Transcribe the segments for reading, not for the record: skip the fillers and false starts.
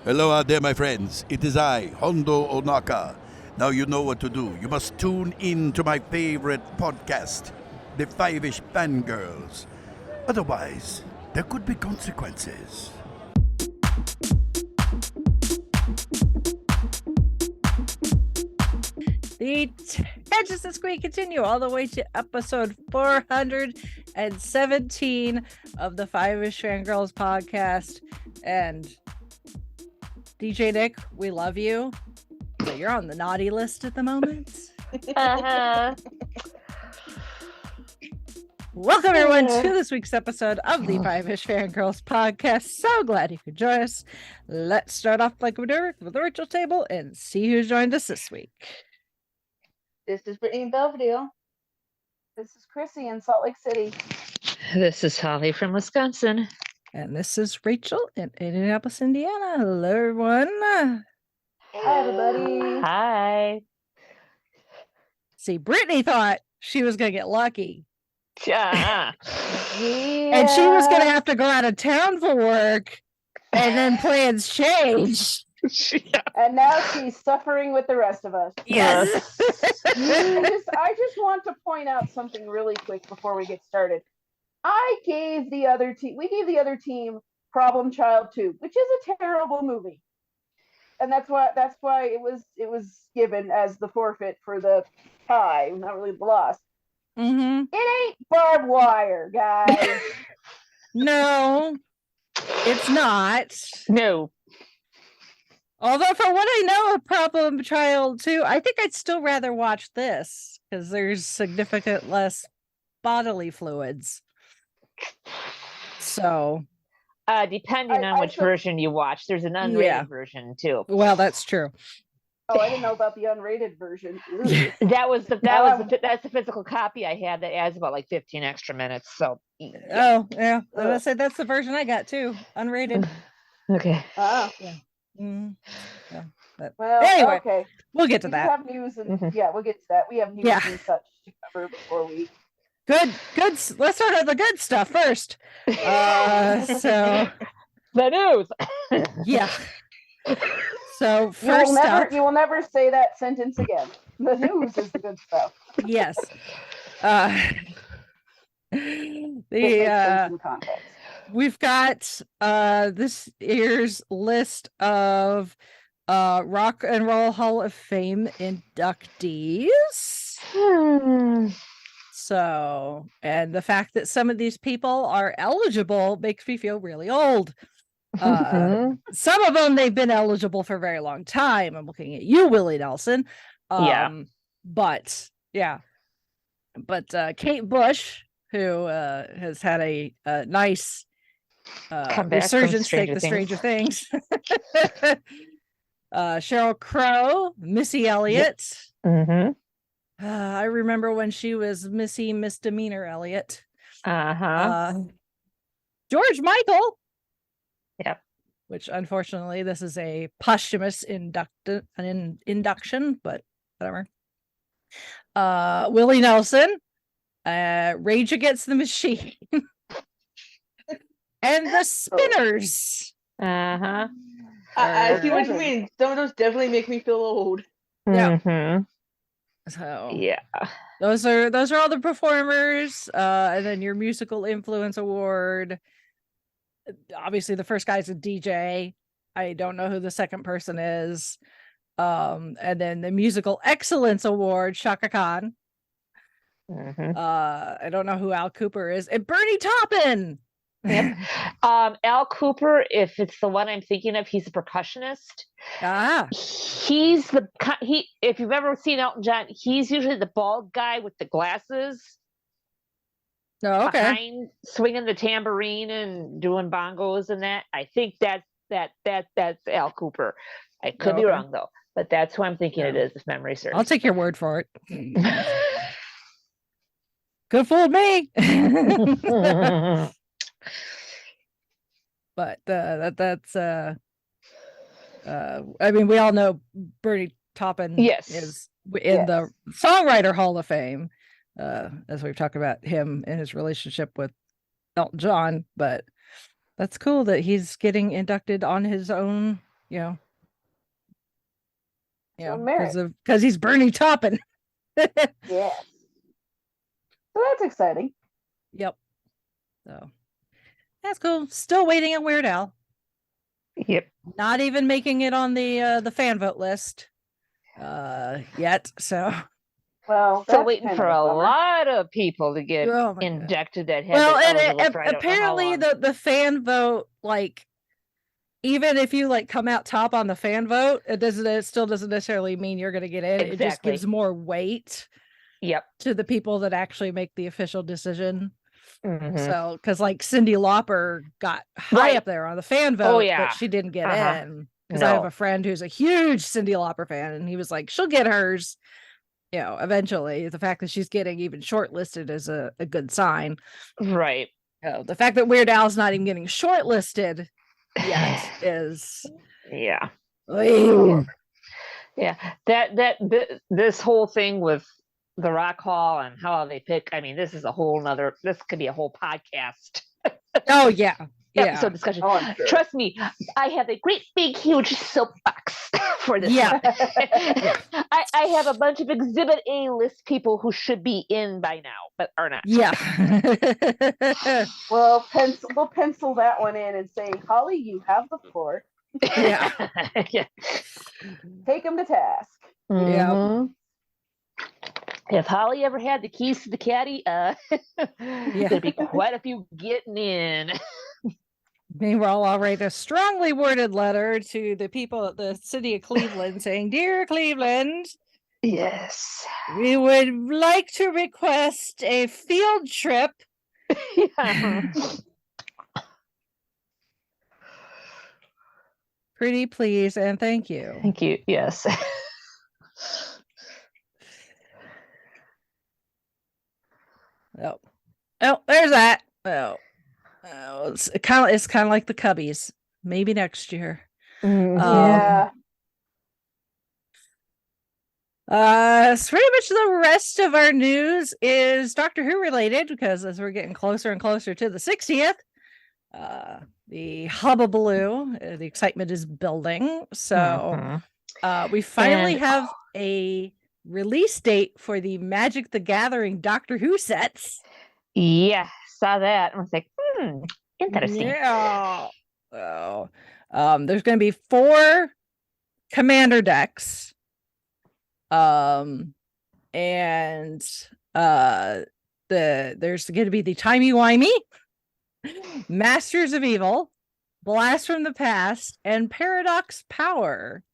Hello out there, my friends. It is I, Hondo Onaka. Now you know what to do. You must tune in to my favorite podcast, the Fiveish Fangirls. Otherwise, there could be consequences. The tangents this week continue all the way to episode 417 of the Fiveish Fangirls podcast. And DJ Nick, we love you, but you're on the naughty list at the moment. Welcome everyone to this week's episode of the Fiveish Fangirls podcast. So glad you could join us. Let's start off like we do with the Rachel table and see who's joined us this week. This is Brittany in Belvedere. This is Chrissy in Salt Lake City. This is Holly from Wisconsin. And this is Rachel in Indianapolis, Indiana. Hello, everyone. Hi, everybody. Hi. See, Brittany thought she was going to get lucky. Yeah. And she was going to have to go out of town for work. And then plans changed. And now she's suffering with the rest of us. Yes. I just want to point out something really quick before we get started. We gave the other team Problem Child 2, which is a terrible movie. And that's why it was given as the forfeit for the tie, not really the loss. Mm-hmm. It ain't Barb Wire, guys. No, it's not. No. Although, for what I know of Problem Child 2, I think I'd still rather watch this because there's significant less bodily fluids. So, depending on which version you watch, there's an unrated version too. Well, that's true. Oh, I didn't know about the unrated version. That's the physical copy I had that adds about like 15 extra minutes. So, oh yeah, I was gonna say that's the version I got too, unrated. Okay. Oh, yeah. Mm, yeah. Well, anyway, okay. We'll get to We that. have news and we'll get to that. We have news and such to cover before we. Good. Let's start with the good stuff first. So the news. Yeah. So first up, you will never say that sentence again. The news is the good stuff. Yes. We've got this year's list of Rock and Roll Hall of Fame inductees. So, and the fact that some of these people are eligible makes me feel really old. Some of them, they've been eligible for a very long time. I'm looking at you, Willie Nelson. But Kate Bush, who has had a nice resurgence, take the Stranger Things. Sheryl Crow, Missy Elliott. Mm-hmm. I remember when she was Missy Misdemeanor Elliott. Uh-huh. George Michael. Yep. Which unfortunately this is a posthumous induction, but whatever. Willie Nelson, Rage Against the Machine, and the Spinners. Uh-huh. I see what you mean. Some of those definitely make me feel old. Yeah. Mm-hmm. So yeah, those are all the performers, and then your musical influence award. Obviously, the first guy's a DJ. I don't know who the second person is. And then the musical excellence award, Shaka Khan. Mm-hmm. I don't know who Al Cooper is, and Bernie Taupin. Yep. Al Cooper, if it's the one I'm thinking of, he's a percussionist. He's if you've ever seen Elton John, he's usually the bald guy with the glasses. Oh, okay. Behind, swinging the tambourine and doing bongos and that. I think that's Al Cooper. I could be wrong though, but that's who I'm thinking it is, if memory serves. I'll take your word for it. Good fool me. But that's I mean, we all know Bernie Taupin is in the Songwriter Hall of Fame, as we've talked about him and his relationship with Elton John, but that's cool that he's getting inducted on his own you know. Yeah, So because he's Bernie Taupin. Yes. So that's exciting. Yep. So that's cool. Still waiting on Weird Al. Yep. Not even making it on the fan vote list yet. So Well, Still waiting for a lot of people to get inducted that have well, been and eligible for apparently the fan vote, like, even if you like come out top on the fan vote, it still doesn't necessarily mean you're going to get in. Exactly. It just gives more weight. Yep. To the people that actually make the official decision. Mm-hmm. So, because like Cyndi Lauper got high up there on the fan vote, but she didn't get in. Because I have a friend who's a huge Cyndi Lauper fan, and he was like, she'll get hers, you know, eventually. The fact that she's getting even shortlisted is a good sign. Right. The fact that Weird Al's not even getting shortlisted yet is yeah. This whole thing with the Rock Hall and how they pick, I mean, this could be a whole podcast. Oh yeah. Episode discussion. Oh, sure. Trust me, I have a great big huge soapbox for this. Yeah. I have a bunch of Exhibit A list people who should be in by now, but are not. Yeah. Well, we'll pencil that one in and say, Holly, you have the floor. Yeah. Take him to task. Yeah. If Holly ever had the keys to the caddy, there'd be quite a few getting in. Meanwhile, I'll write a strongly worded letter to the people at the city of Cleveland saying, "Dear Cleveland, yes, we would like to request a field trip." Pretty please and thank you. Thank you. Yes. Oh, there's that. It's kind of like the Cubbies. Maybe next year. Yeah. So pretty much the rest of our news is Doctor Who related, because as we're getting closer and closer to the 60th, the hubbubaloo, the excitement is building. So we finally have a release date for the Magic the Gathering Doctor Who sets. Yeah, saw that. I was like, interesting. Yeah. Oh, there's going to be 4 commander decks. And there's going to be the timey-wimey, Masters of Evil, Blast from the Past, and Paradox Power,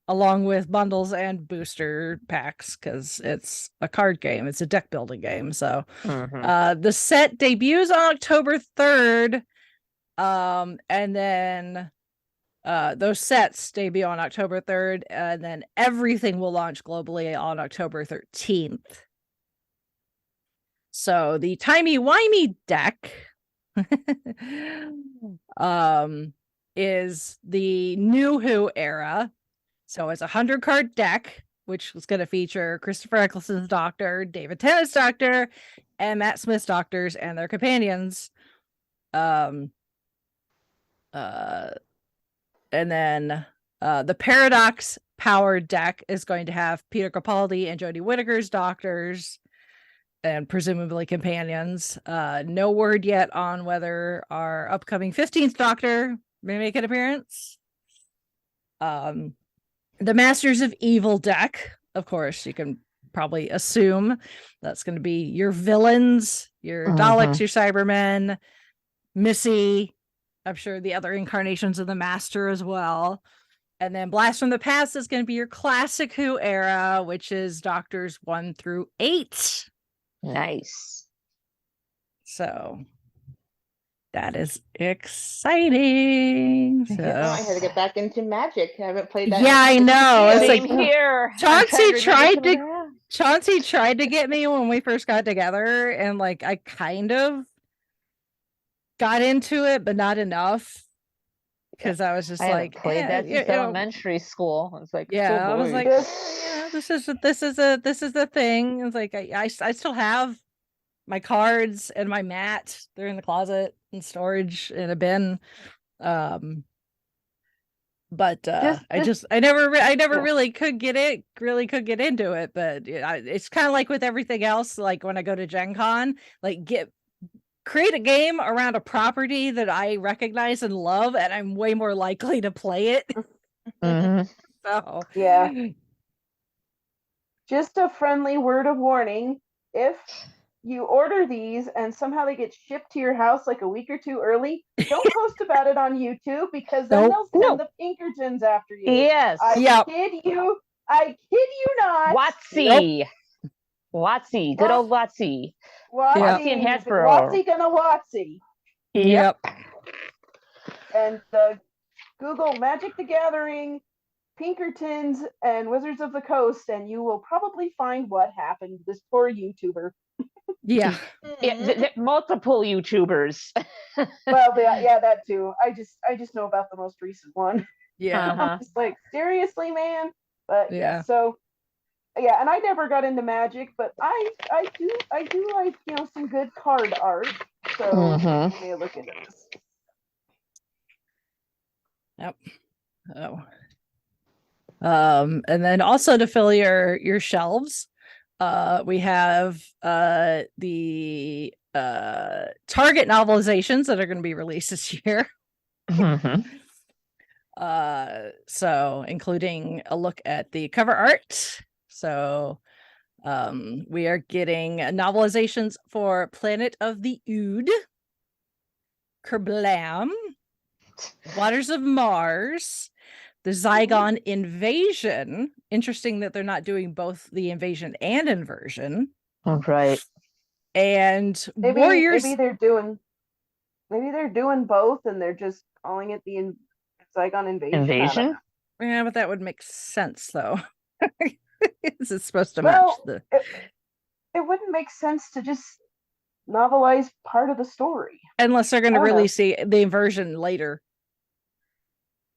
along with bundles and booster packs, because it's a card game. It's a deck building game. So the set debuts on October 3rd. And then those sets debut on October 3rd, and then everything will launch globally on October 13th. So the timey-wimey deck is the New Who era. So it's a 100-card deck, which is going to feature Christopher Eccleston's Doctor, David Tennant's Doctor, and Matt Smith's Doctors and their companions. And then the Paradox Power deck is going to have Peter Capaldi and Jodie Whittaker's Doctors and presumably companions. No word yet on whether our upcoming 15th Doctor may make an appearance. The Masters of Evil deck, of course, you can probably assume that's going to be your villains, your Daleks, your Cybermen, Missy, I'm sure the other incarnations of the Master as well. And then Blast from the Past is going to be your classic Who era, which is Doctors 1 through 8. Nice. So that is exciting. So I had to get back into Magic. I haven't played that. Yeah, I know. It's Same like here. Chauncey tried to get me when we first got together, and like I kind of got into it, but not enough, because I was just I played that since elementary school. I was like, I was like, this is the thing. It's like I still have my cards and my mat. They're in the closet in storage in a bin. but I never really could get into it. But it's kind of like with everything else. Like when I go to Gen Con, like create a game around a property that I recognize and love, and I'm way more likely to play it. So yeah. Just a friendly word of warning: if you order these and somehow they get shipped to your house like a week or two early, don't post about it on YouTube, because then they'll send the Pinkertons after you. Yes. I kid you not. Watsy. Watsy. Good old Watsy. Watsy and Hasbro. Watsy gonna Watsy. Yep. And Google Magic the Gathering, Pinkertons, and Wizards of the Coast, and you will probably find what happened to this poor YouTuber. Yeah. Multiple YouTubers. Well, yeah, that too. I just know about the most recent one. Yeah. I'm just like, seriously, man. But Yeah. so yeah, and I never got into Magic, but I do like, you know, some good card art. So you may look into this. Yep. Oh. And then also to fill your shelves, we have the Target novelizations that are going to be released this year. So including a look at the cover art. So we are getting novelizations for Planet of the Ood, Kerblam, Waters of Mars, the Zygon Invasion. Interesting that they're not doing both the invasion and inversion. Right. And maybe, Warriors. Maybe they're doing both, and they're just calling it the Zygon Invasion. Yeah, but that would make sense, though. Is it supposed to match the? It wouldn't make sense to just novelize part of the story, unless they're going to release the inversion later.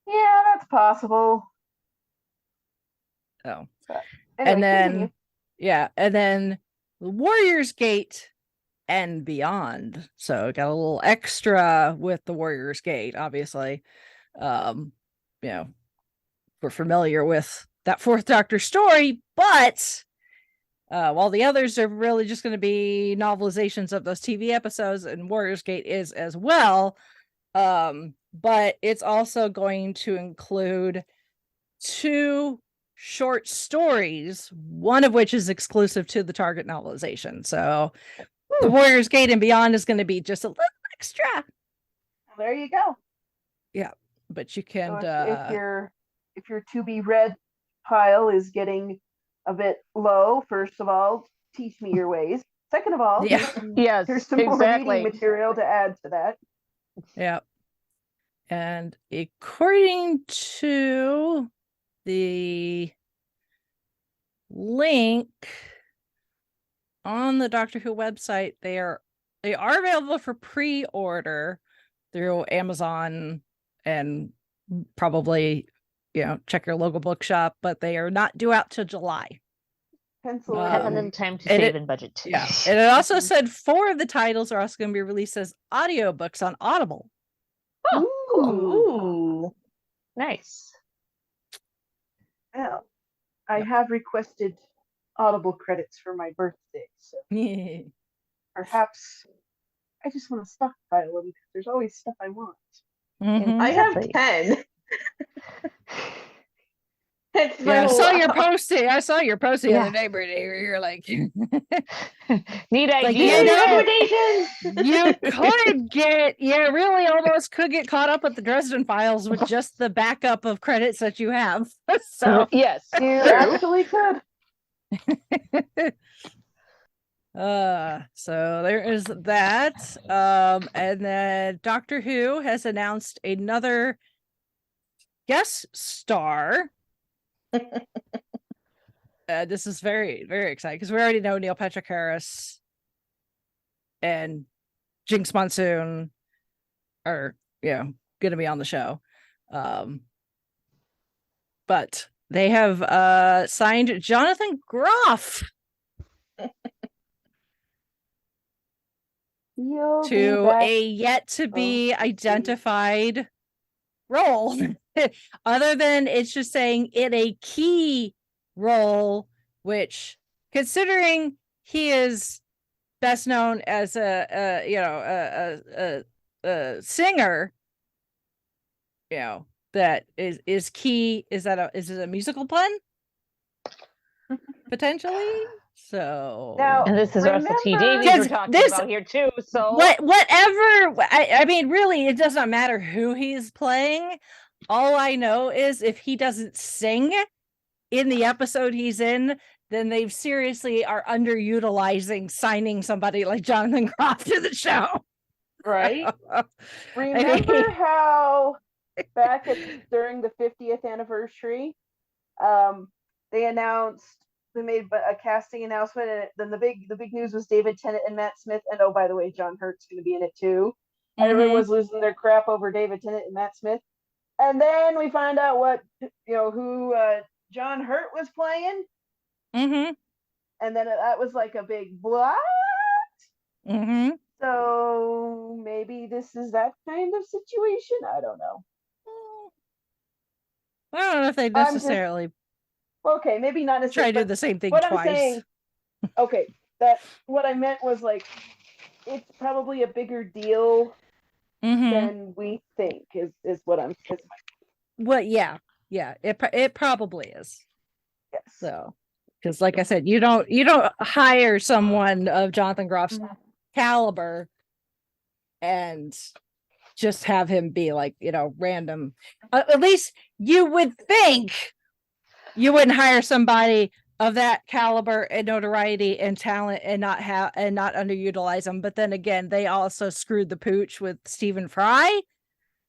Yeah, that's possible. Oh, anyway, and then continue. and then Warriors Gate and Beyond. So got a little extra with the Warriors Gate, obviously. You know, we're familiar with that Fourth Doctor story, but while the others are really just going to be novelizations of those TV episodes, and Warriors Gate is as well. But it's also going to include 2 short stories, one of which is exclusive to the Target novelization. So the Warriors Gate and Beyond is going to be just a little extra. Well, there you go. Yeah, but you can so if your to be read pile is getting a bit low, first of all, teach me your ways. Second of all, here's some more reading material to add to that. Yeah. And according to the link on the Doctor Who website, they are available for pre-order through Amazon, and probably, you know, check your local bookshop, but they are not due out till July. Pencil having them time to save in budget. Yeah. And it also said 4 of the titles are also going to be released as audiobooks on Audible. Ooh. Nice. Well, I have requested Audible credits for my birthday, so perhaps I just want to stockpile them, because there's always stuff I want. I have 10. I saw your posting in the neighborhood. You're like, need ideas, you really almost could get caught up with the Dresden Files with just the backup of credits that you have. So yes, you actually could. So there is that. And then Doctor Who has announced another guest star. This is very, very exciting, because we already know Neil Patrick Harris and Jinx Monsoon are, going to be on the show. But they have signed Jonathan Groff to a yet to be identified role. other than it's just saying in a key role, which considering he is best known as a singer, that is key. Is it a musical pun? Potentially. So Now, And this is Russell T remember- Davies we're talking about here too. So whatever. I mean, really, it does not matter who he's playing. All I know is if he doesn't sing in the episode he's in, then they seriously are underutilizing signing somebody like Jonathan Groff to the show. Right? Remember how back during the 50th anniversary, they made a casting announcement, and then the big news was David Tennant and Matt Smith, and oh, by the way, John Hurt's going to be in it too. And everyone was losing their crap over David Tennant and Matt Smith, and then we find out who John Hurt was playing, and then that was like a big what? So maybe this is that kind of situation. I don't know. I don't know if they necessarily. Okay, maybe not necessarily. Try to do the same thing what twice. I'm saying, okay, that what I meant was like, it's probably a bigger deal than we think. Is what I'm. Well, yeah, it probably is. Yes. So, because like I said, you don't hire someone of Jonathan Groff's caliber and just have him be like random. At least you would think you wouldn't hire somebody of that caliber and notoriety and talent and not underutilize them. But then again, they also screwed the pooch with Stephen Fry.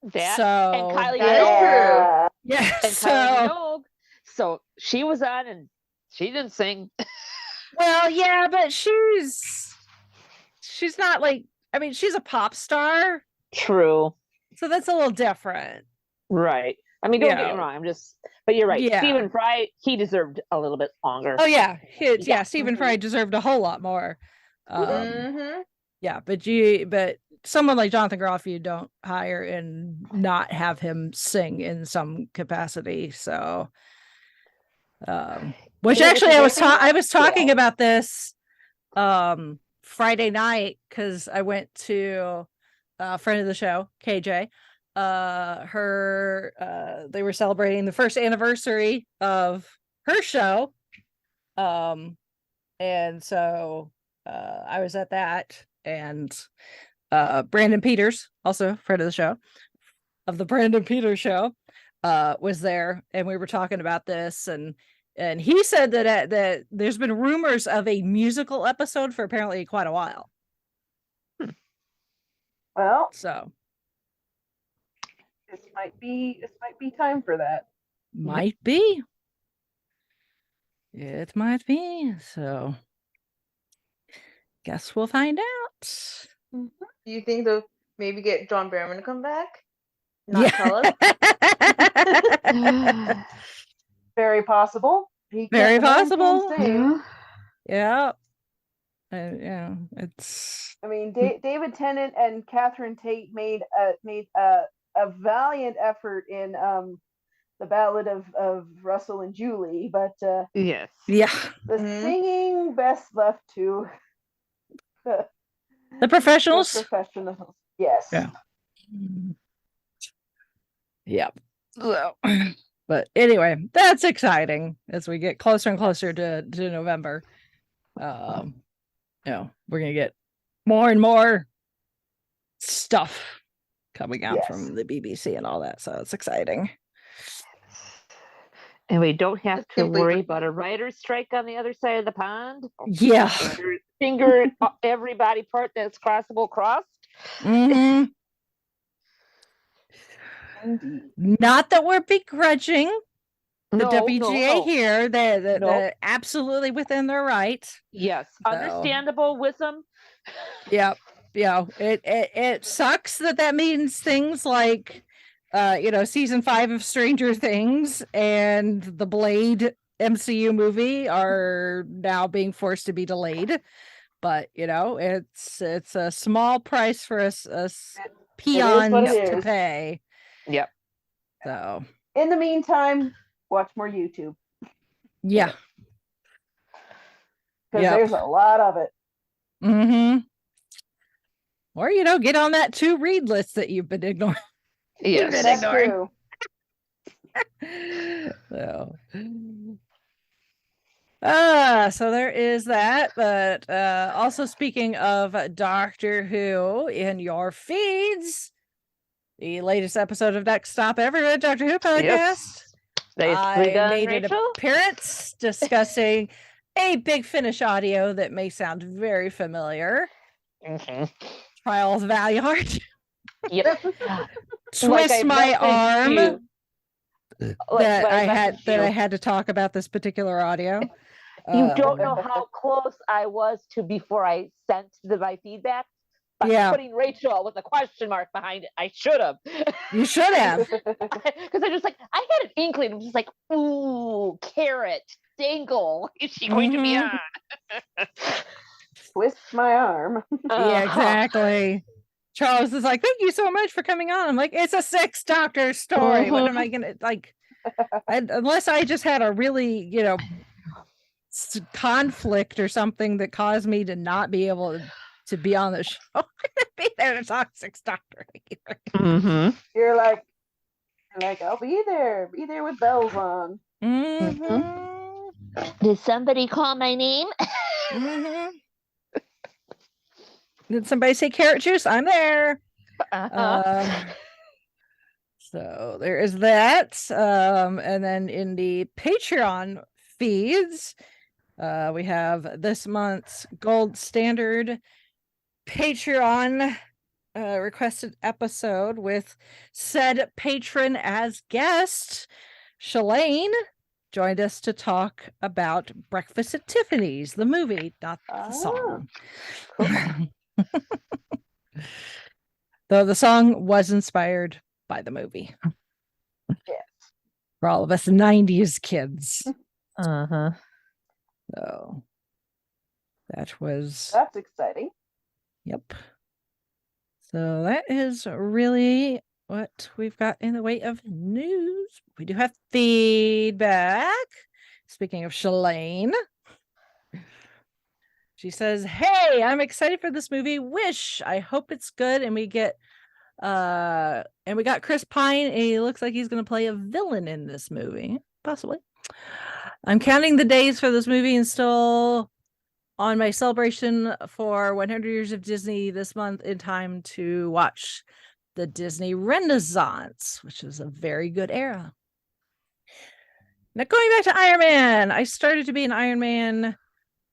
and That Kylie is Minogue. Yeah. And Kylie Minogue. So she was on and she didn't sing. Well, yeah, but she's not like, I mean, she's a pop star. True. So that's a little different. Right. I mean, don't get me wrong. But you're right. Yeah. Stephen Fry, he deserved a little bit longer. Oh yeah. Stephen Fry deserved a whole lot more. Yeah, but someone like Jonathan Groff, you don't hire and not have him sing in some capacity. So, which actually I was talking about this Friday night because I went to a friend of the show, KJ. They were celebrating the first anniversary of her show, and so I was at that, and Brandon Peters, also friend of the show, of the Brandon Peters show, was there, and we were talking about this, and he said that there's been rumors of a musical episode for apparently quite a while. Well, So this might be time for that. might be. It might be. So guess we'll find out. Do you think they'll maybe get John Barrowman to come back? Not tell us. Very possible. Very possible. Yeah. Yeah. It's. I mean, David Tennant and Catherine Tate made a valiant effort in the Ballad of Russell and Julie, but Yes. Yeah. the singing best left to The professionals. the professionals. Yes. Yeah. Yep. So, but anyway, that's exciting as we get closer and closer to November. We're gonna get more and more stuff coming out from the BBC and all that, so it's exciting. And we don't have to worry about a writer's strike on the other side of the pond. Yeah. Finger everybody part that's crossable crossed. Not that we're begrudging the No, WGA no. here. They're No. absolutely within their right. Yes, So- understandable with them. Yep. It sucks that means things like season 5 of Stranger Things and the Blade MCU movie are now being forced to be delayed. But it's a small price for us peons to pay. Yep. So In the meantime, watch more YouTube Yeah. because there's a lot of it. Mm-hmm. Or, get on that to read list that you've been ignoring. Yes. That's true. So. So there is that, but also speaking of Doctor Who in your feeds, the latest episode of Next Stop Everywhere Doctor Who podcast. I made an appearance discussing a Big Finish audio that may sound very familiar. Mm-hmm. Trial of Valiant. Yep. Twist my arm. I had to talk about this particular audio. You don't know how close I was to before I sent my feedback. Putting Rachel with a question mark behind it. I should have. You should have. Because I had an inkling. I'm just like, ooh, carrot, dangle. Is she going to be on? Twist my arm. Yeah, exactly. Charles is like, thank you so much for coming on. I'm like, it's a 6 Doctor story. What am I gonna unless I just had a really, conflict or something that caused me to not be able to be on the show. I'm gonna be there to talk 6 Doctor. Mm-hmm. You're like, I'll be there with bells on. Mm-hmm. Did somebody call my name? Mm-hmm. Did somebody say carrot juice? I'm there. So there is that. And then in the Patreon feeds, we have this month's gold standard Patreon requested episode with said patron as guest. Shalane joined us to talk about Breakfast at Tiffany's, the movie, not the song. Cool. Though the song was inspired by the movie. Yes. For all of us 90s kids. Uh-huh. So that's exciting. Yep. So that is really what we've got in the way of news. We do have feedback. Speaking of Shalane. She says, hey, I'm excited for this movie. Wish. I hope it's good. And we got Chris Pine, and he looks like he's going to play a villain in this movie. Possibly. I'm counting the days for this movie and still on my celebration for 100 years of Disney this month in time to watch the Disney Renaissance, which is a very good era. Now, going back to Iron Man, I started to be an Iron Man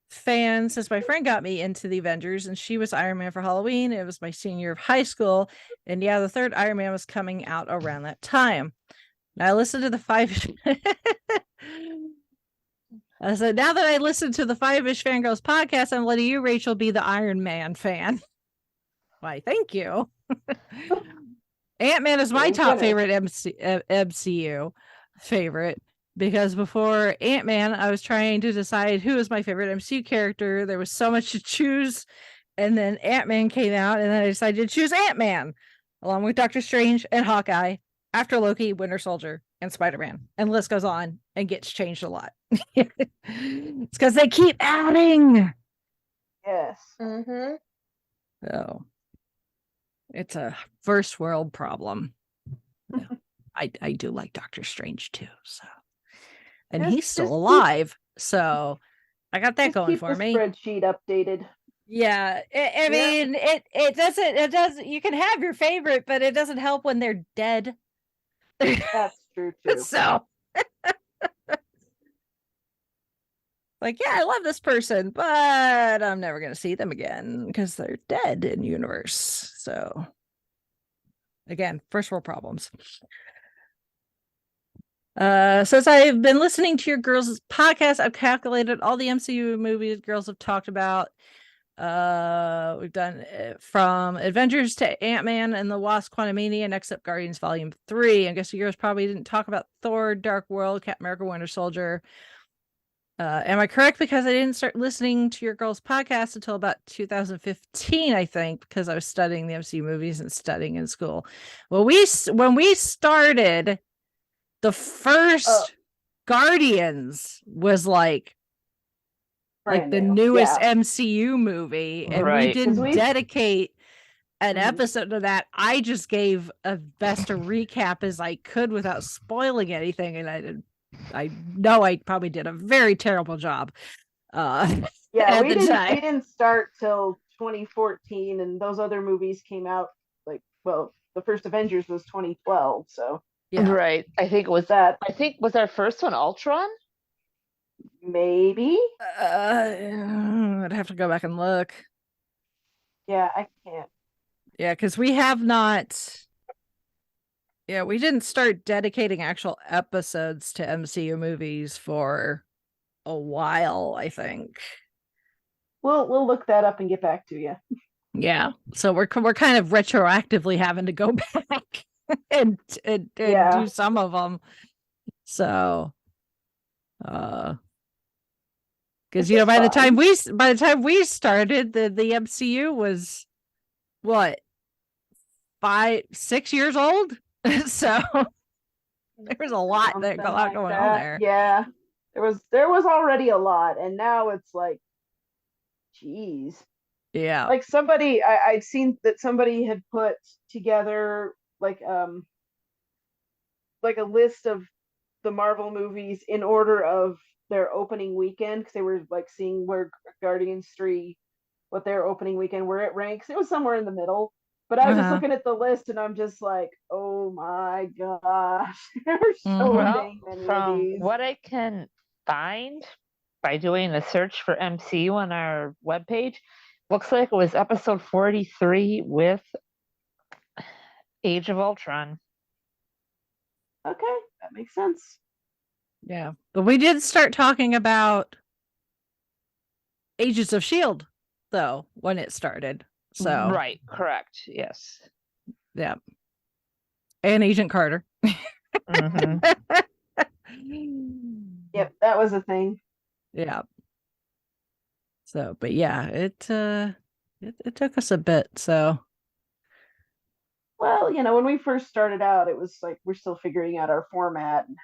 fan since my friend got me into the Avengers, and she was Iron Man for Halloween. It was my senior year of high school, and the third Iron Man was coming out around that time. Now I listened to the Fiveish. I said, now that I listened to the Fiveish Fangirls podcast, I'm letting you, Rachel, be the Iron Man fan. Why, thank you. Ant-Man is my top favorite MCU favorite. Because before Ant-Man, I was trying to decide who was my favorite MCU character. There was so much to choose. And then Ant-Man came out, and then I decided to choose Ant-Man, along with Doctor Strange and Hawkeye, after Loki, Winter Soldier, and Spider-Man. And the list goes on and gets changed a lot. It's because they keep adding. Yes. Mm-hmm. So it's a first world problem. Yeah. I do like Doctor Strange too, so. And he's still alive, so I got that going for me. Spreadsheet updated. Yeah, I mean, it doesn't. You can have your favorite, but it doesn't help when they're dead. That's true too. So, like, yeah, I love this person, but I'm never gonna see them again because they're dead in universe. So, again, first world problems. Since I've been listening to your girls' podcast, I've calculated all the MCU movies girls have talked about. We've done from Avengers to Ant-Man and the Wasp: Quantumania, next up Guardians Volume 3. I guess yours probably didn't talk about Thor: Dark World, Captain America: Winter Soldier. Am I correct? Because I didn't start listening to your girls' podcast until about 2015, I think, because I was studying the MCU movies and studying in school. Well, when we started the first Guardians was like the new. newest Yeah. MCU movie, and we Right. didn't dedicate an Mhm. episode to that. I just gave a best a recap as I could without spoiling anything, and I know I probably did a very terrible job. Yeah, we didn't start till 2014, and those other movies came out the first Avengers was 2012, so yeah. Right. I think it was that. I think was our first one Ultron? Maybe. I'd have to go back and look. Yeah, I can't. Yeah, because we have not. Yeah, we didn't start dedicating actual episodes to MCU movies for a while, I think. We'll look that up and get back to you. Yeah, so we're kind of retroactively having to go back and do some of them. So, because by the time we started, the MCU was what 5-6 years old. So there was a lot going on there. Yeah, there was already a lot, and now it's like, geez. Yeah, like somebody I'd seen that somebody had put together like a list of the Marvel movies in order of their opening weekend, because they were like seeing where Guardians 3, what their opening weekend, where it ranks. It was somewhere in the middle, but I was just looking at the list and I'm just like, oh my gosh, there's so dang many from of these. what I can find by doing a search for MCU on our webpage, looks like it was episode 43 with Age of Ultron. Okay, that makes sense. Yeah, but we did start talking about Agents of S.H.I.E.L.D. though when it started. So Right, correct, yes. Yeah, and Agent Carter. Mm-hmm. Yep, that was a thing. Yeah. So, but yeah, it took us a bit. So, well, when we first started out, it was like we're still figuring out our format and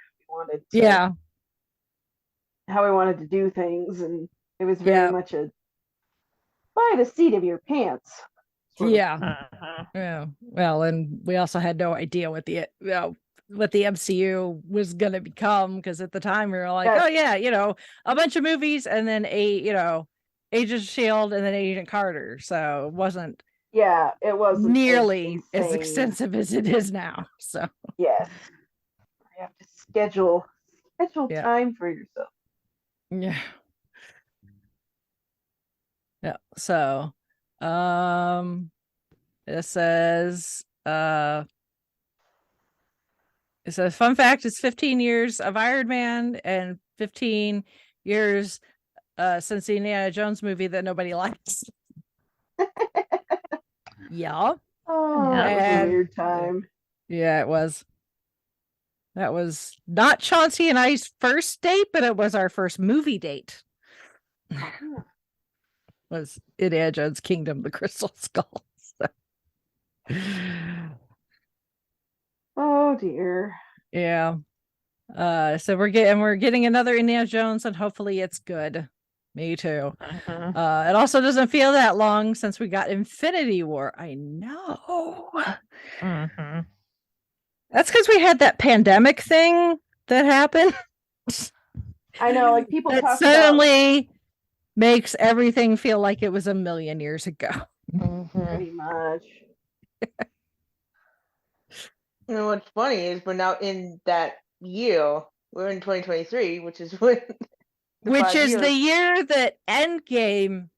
how we wanted to do things, and it was very much a by the seat of your pants. Yeah. Well, and we also had no idea what the MCU was gonna become, because at the time we were like, a bunch of movies, and then Agents of S.H.I.E.L.D. and then Agent Carter. So it wasn't nearly as extensive as it is now. So yes, you have to schedule time for yourself. Yeah. So, it says fun fact, it's 15 years of Iron Man and 15 years since the Indiana Jones movie that nobody likes. Yeah. Oh, that was a weird time. Yeah, it was. That was not Chauncey and I's first date, but it was our first movie date. Was Indiana Jones Kingdom, the Crystal Skull. So. Oh dear. Yeah. So we're getting another Indiana Jones, and hopefully it's good. Me too. It also doesn't feel that long since we got Infinity War. I know. That's because we had that pandemic thing that happened. I know, like people that suddenly makes everything feel like it was a million years ago. Pretty much. What's funny is we're now in that year. We're in 2023, which is when the year that Endgame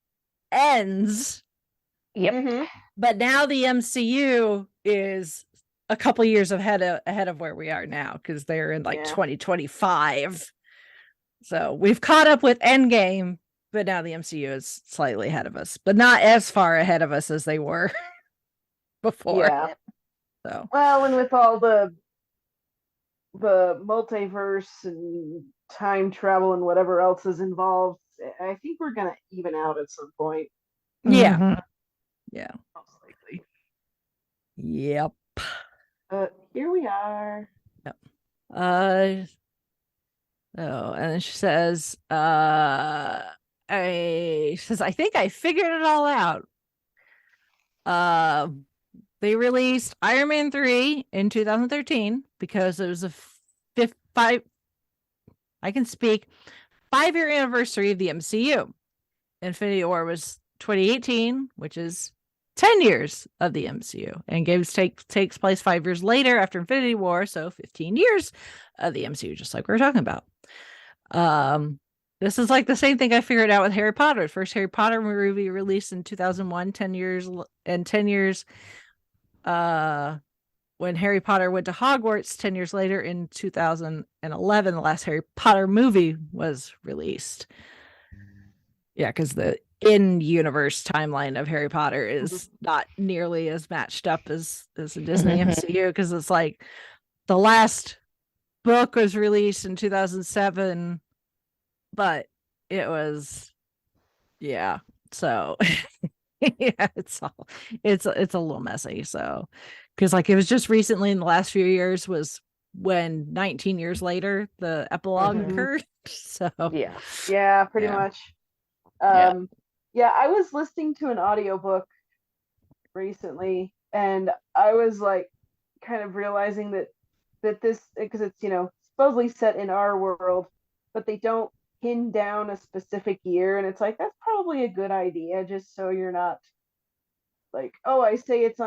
ends. Yep. But now the MCU is a couple years ahead of where we are now, because they're in 2025. So we've caught up with Endgame, but now the MCU is slightly ahead of us, but not as far ahead of us as they were before. Yeah. So well, and with all the multiverse and time travel and whatever else is involved, I think we're gonna even out at some point. Yeah. Yeah. Most likely. Yep. Here we are. Yep. Oh, and then she says, I think I figured it all out. They released Iron Man 3 in 2013 because it was a 5-year anniversary of the MCU. Infinity War was 2018, which is 10 years of the MCU, and games takes place 5 years later after Infinity War, so 15 years of the MCU, just like we were talking about. This is like the same thing I figured out with Harry Potter. The first Harry Potter movie released in 2001, 10 years when Harry Potter went to Hogwarts 10 years later in 2011, the last Harry Potter movie was released. Yeah, because the in-universe timeline of Harry Potter is not nearly as matched up as the Disney MCU, because it's like the last book was released in 2007, but it was, yeah, so yeah, it's a little messy. So, because like it was just recently in the last few years was when 19 years later the epilogue occurred. So yeah, pretty much. Yeah, I was listening to an audiobook recently, and I was like kind of realizing that this, because it's, you know, supposedly set in our world, but they don't pin down a specific year, and it's like that's probably a good idea, just so you're not like, oh, I say it's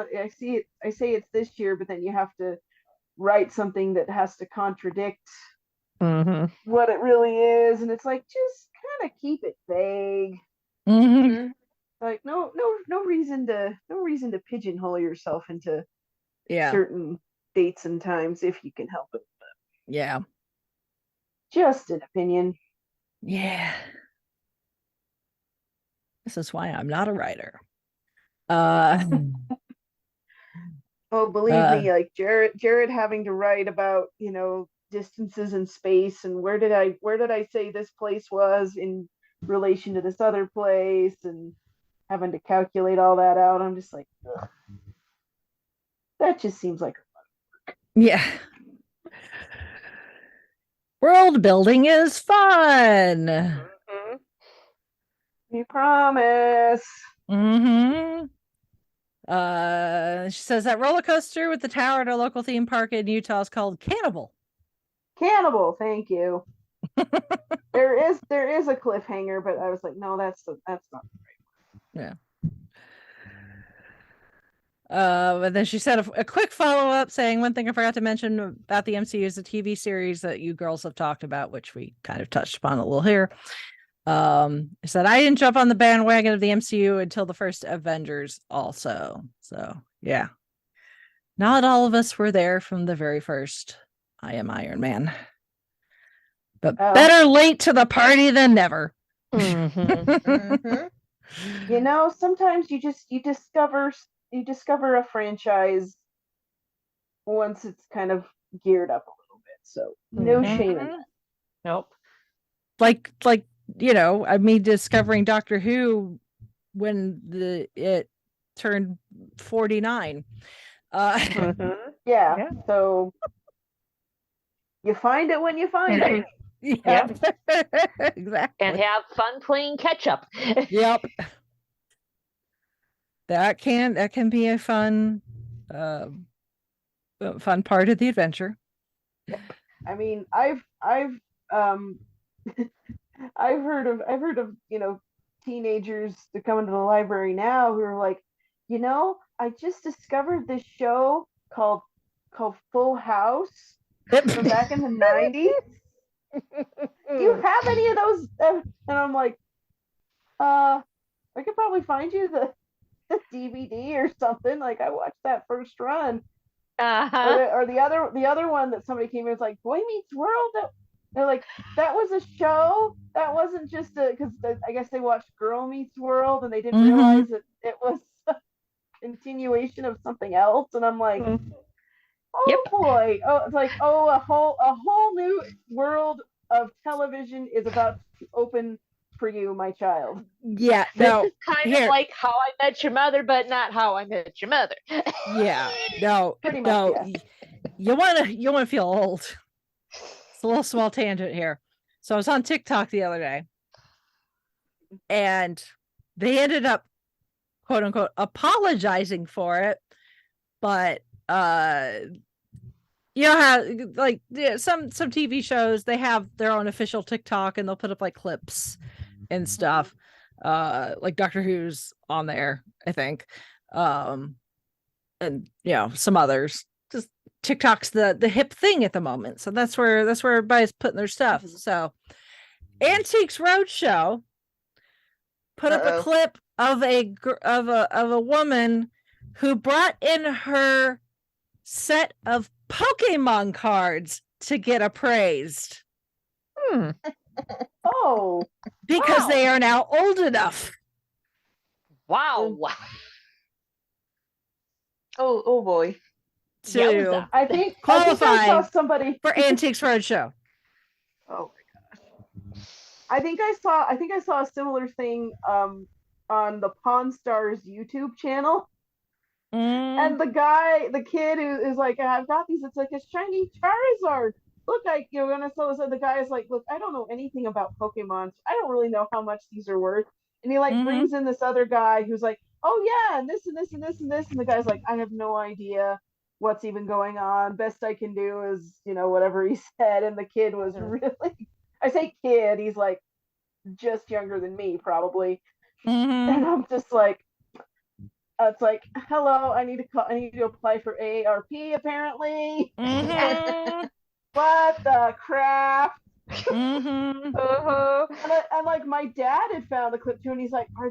this year, but then you have to write something that has to contradict what it really is, and it's like, just kind of keep it vague. Like no reason to pigeonhole yourself into certain dates and times if you can help it. Yeah, just an opinion. Yeah, this is why I'm not a writer. Oh, believe me, like Jared having to write about, you know, distances in space and where did I say this place was in relation to this other place, and having to calculate all that out. I'm just like, ugh. That just seems like work. Yeah. World building is fun. We promise. She says that roller coaster with the tower at a local theme park in Utah is called Cannibal. Cannibal, thank you. There is a cliffhanger, but I was like, no, that's not the right one. Yeah. And then she said a quick follow-up saying, one thing I forgot to mention about the MCU is the TV series that you girls have talked about, which we kind of touched upon a little here. Said I didn't jump on the bandwagon of the MCU until the first Avengers also. So yeah, not all of us were there from the very first I Am Iron Man, but better late to the party than never. You know, sometimes you discover a franchise once it's kind of geared up a little bit. So no shame in that. Nope. Like you know, I mean, discovering Doctor Who when it turned 49. Yeah. So you find it when you find it. Yeah. Exactly. And have fun playing catch up. Yep. That can be a fun part of the adventure. I mean, I've I've heard of, you know, teenagers that come into the library now who are like, you know, I just discovered this show called Full House from back in the 90s. Do you have any of those? And I'm like, I could probably find you the DVD or something. Like, I watched that first run. Or the other one that somebody came in was like, Boy Meets World. They're like, that was a show. That wasn't just because I guess they watched Girl Meets World and they didn't realize that it was a continuation of something else. And I'm like, boy, it's like, a whole new world of television is about to open for you, my child. Yeah, this is kind of like How I Met Your Mother, but not How I Met Your Mother. Yeah, no, pretty much. No, you want to feel old. It's a little small tangent here. So I was on TikTok the other day, and they ended up, quote unquote, apologizing for it. But you know how like some TV shows, they have their own official TikTok and they'll put up like clips and stuff. Like Doctor Who's on there, I think. And some others. Just TikTok's the hip thing at the moment. So that's where everybody's putting their stuff. So Antiques Roadshow put up a clip of a woman who brought in her set of Pokemon cards to get appraised. Oh, because they are now old enough. Wow. Oh boy. To I think qualify I saw somebody for Antiques Roadshow. Oh my gosh. I think I saw a similar thing on the Pawn Stars YouTube channel. And the kid who is like, I've got these, it's like a shiny Charizard. Look, the guy is like, look, I don't know anything about Pokemon. So I don't really know how much these are worth. And he brings in this other guy who's like, oh yeah, and this and this and this and this. And the guy's like, I have no idea what's even going on. Best I can do is, whatever he said. And the kid was really, I say kid, he's like just younger than me, probably. And I'm just like, it's like, hello, I need to apply for AARP apparently. What the crap? And like my dad had found the clip too, and he's like, are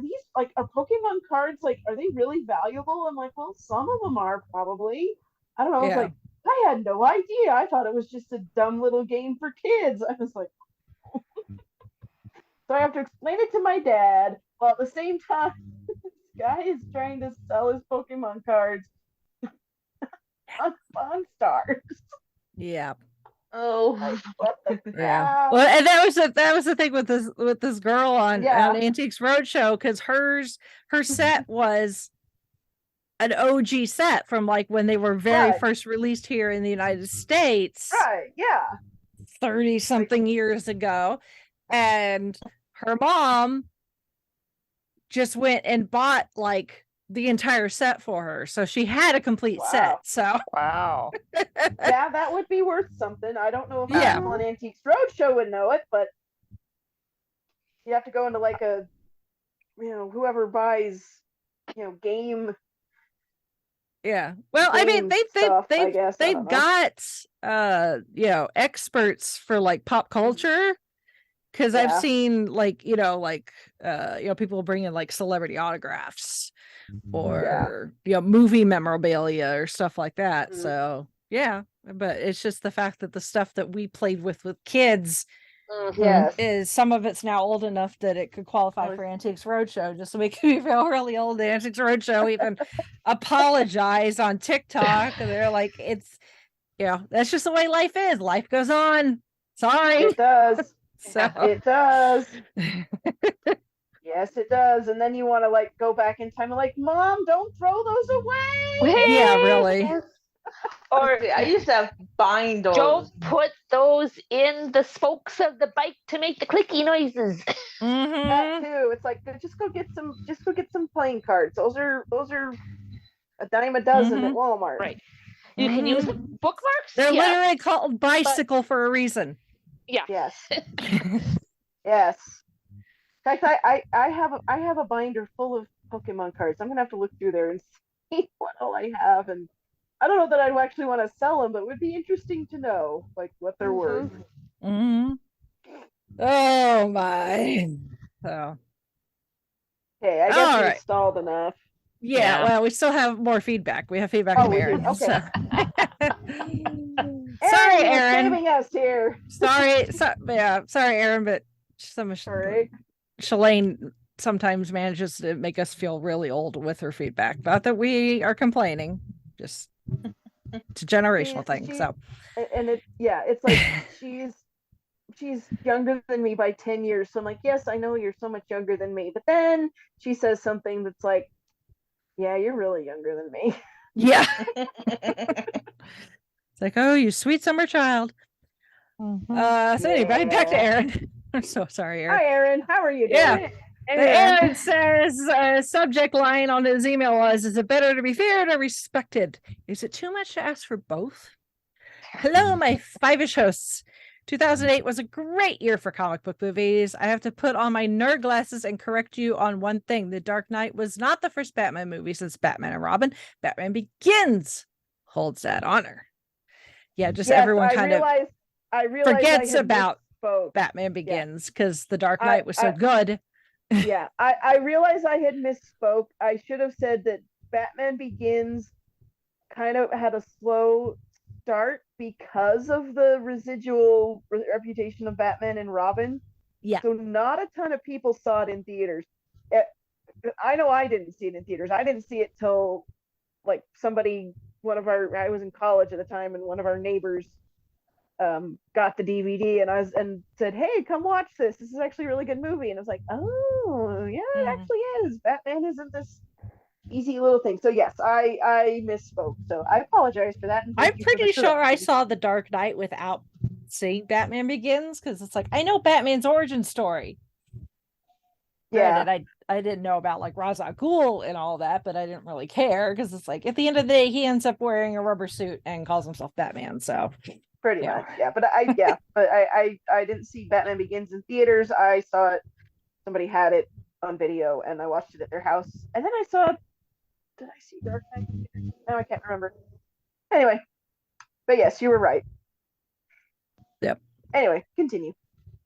Pokemon cards, are they really valuable? I'm like, well, some of them are probably. I don't know. Yeah. Like, I had no idea. I thought it was just a dumb little game for kids. I was like, so I have to explain it to my dad, while at the same time this guy is trying to sell his Pokemon cards on Pawn Stars. Yeah. Oh, what the crap? Yeah. Well, and that was the thing with this girl on Antiques Roadshow, because her set was an OG set from when they were very first released here in the United States. Right. Yeah. 30 something years ago, and her mom just went and bought the entire set for her, so she had a complete set. So wow. Yeah, that would be worth something. I don't know if people on Antiques Roadshow would know it, but you have to go into a whoever buys game. Yeah. Well, I mean, they've got experts for pop culture, because I've seen people bring in celebrity autographs or movie memorabilia or stuff like that. So yeah, but it's just the fact that the stuff that we played with kids is some of it's now old enough that it could qualify for Antiques Roadshow, just to make me feel really old. The Antiques Roadshow even apologize on TikTok, and they're like, it's that's just the way life is. Life goes on. Sorry. It does. So. It does. Yes, it does. And then you want to go back in time and Mom, don't throw those away. Yeah, really. Or I used to have bindles. Don't put those in the spokes of the bike to make the clicky noises. That too. It's just go get some playing cards. Those are a dime a dozen at Walmart. Right. You can use bookmarks. They're literally called bicycle for a reason. Yeah. Yes. Yes. In fact, I have a binder full of Pokemon cards. I'm gonna have to look through there and see what all I have, and I don't know that I'd actually want to sell them, but it would be interesting to know what they're worth. Oh my. So. Okay, I guess we installed enough. Yeah, well, we still have more feedback. We have feedback from Aaron. Okay. So. Sorry, Aaron. Saving us here. Sorry, Aaron, but Shalane sometimes manages to make us feel really old with her feedback. Not that we are complaining, just it's a generational thing. So, and it's she's younger than me by 10 years. So I'm like, yes, I know you're so much younger than me. But then she says something that's like, yeah, you're really younger than me. Yeah. It's like, oh, you sweet summer child. So anyway, back to Aaron. I'm so sorry, Aaron. Hi, Aaron. How are you doing? Yeah. Aaron says subject line on his email was, is it better to be feared or respected? Is it too much to ask for both? Hello, my Fiveish hosts. 2008 was a great year for comic book movies. I have to put on my nerd glasses and correct you on one thing. The Dark Knight was not the first Batman movie since Batman and Robin. Batman Begins holds that honor. Yeah, just everyone I realized forgets about Batman Begins because The Dark Knight was so good. Yeah, I realized I had misspoke. I should have said that Batman Begins kind of had a slow start because of the residual reputation of Batman and Robin. Yeah. So not a ton of people saw it in theaters. I know I didn't see it in theaters. I didn't see it till like I was in college at the time, and one of our neighbors got the DVD and said, "Hey, come watch this. This is actually a really good movie." And I was like, "Oh, yeah, it actually is. Batman isn't this easy little thing." So yes, I misspoke. So I apologize for that. I'm pretty sure I saw The Dark Knight without seeing Batman Begins because it's like I know Batman's origin story. Yeah, and I didn't know about like Ra's al Ghul and all that, but I didn't really care because it's like at the end of the day he ends up wearing a rubber suit and calls himself Batman. So pretty much, yeah. But I didn't see Batman Begins in theaters. I saw it. Somebody had it on video, and I watched it at their house. And then I saw. Did I see Dark Knight? No, I can't remember. Anyway, but yes, you were right. Yep. Anyway, continue.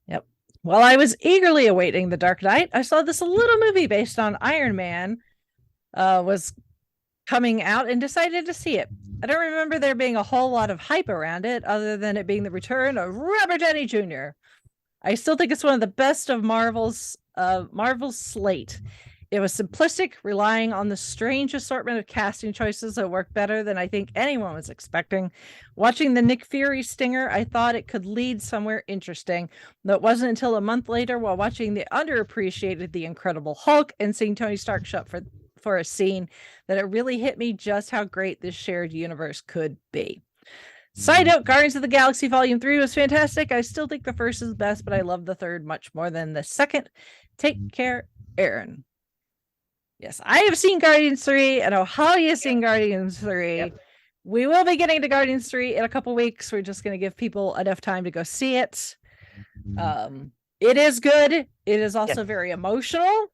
Yep. While I was eagerly awaiting The Dark Knight, I saw this little movie based on Iron Man was coming out and decided to see it. I don't remember there being a whole lot of hype around it other than it being the return of Robert Downey Jr. I still think it's one of the best of Marvel's slate. It was simplistic, relying on the strange assortment of casting choices that worked better than I think anyone was expecting. Watching the Nick Fury stinger, I thought it could lead somewhere interesting. Though it wasn't until a month later, while watching the underappreciated The Incredible Hulk and seeing Tony Stark show up for a scene, that it really hit me just how great this shared universe could be. Side note, Guardians of the Galaxy Volume 3 was fantastic. I still think the first is best, but I love the third much more than the second. Take care, Aaron. Yes, I have seen Guardians 3. I know Holly has seen Guardians 3. Yep. We will be getting to Guardians 3 in a couple weeks. We're just going to give people enough time to go see it. It is good. It is also very emotional.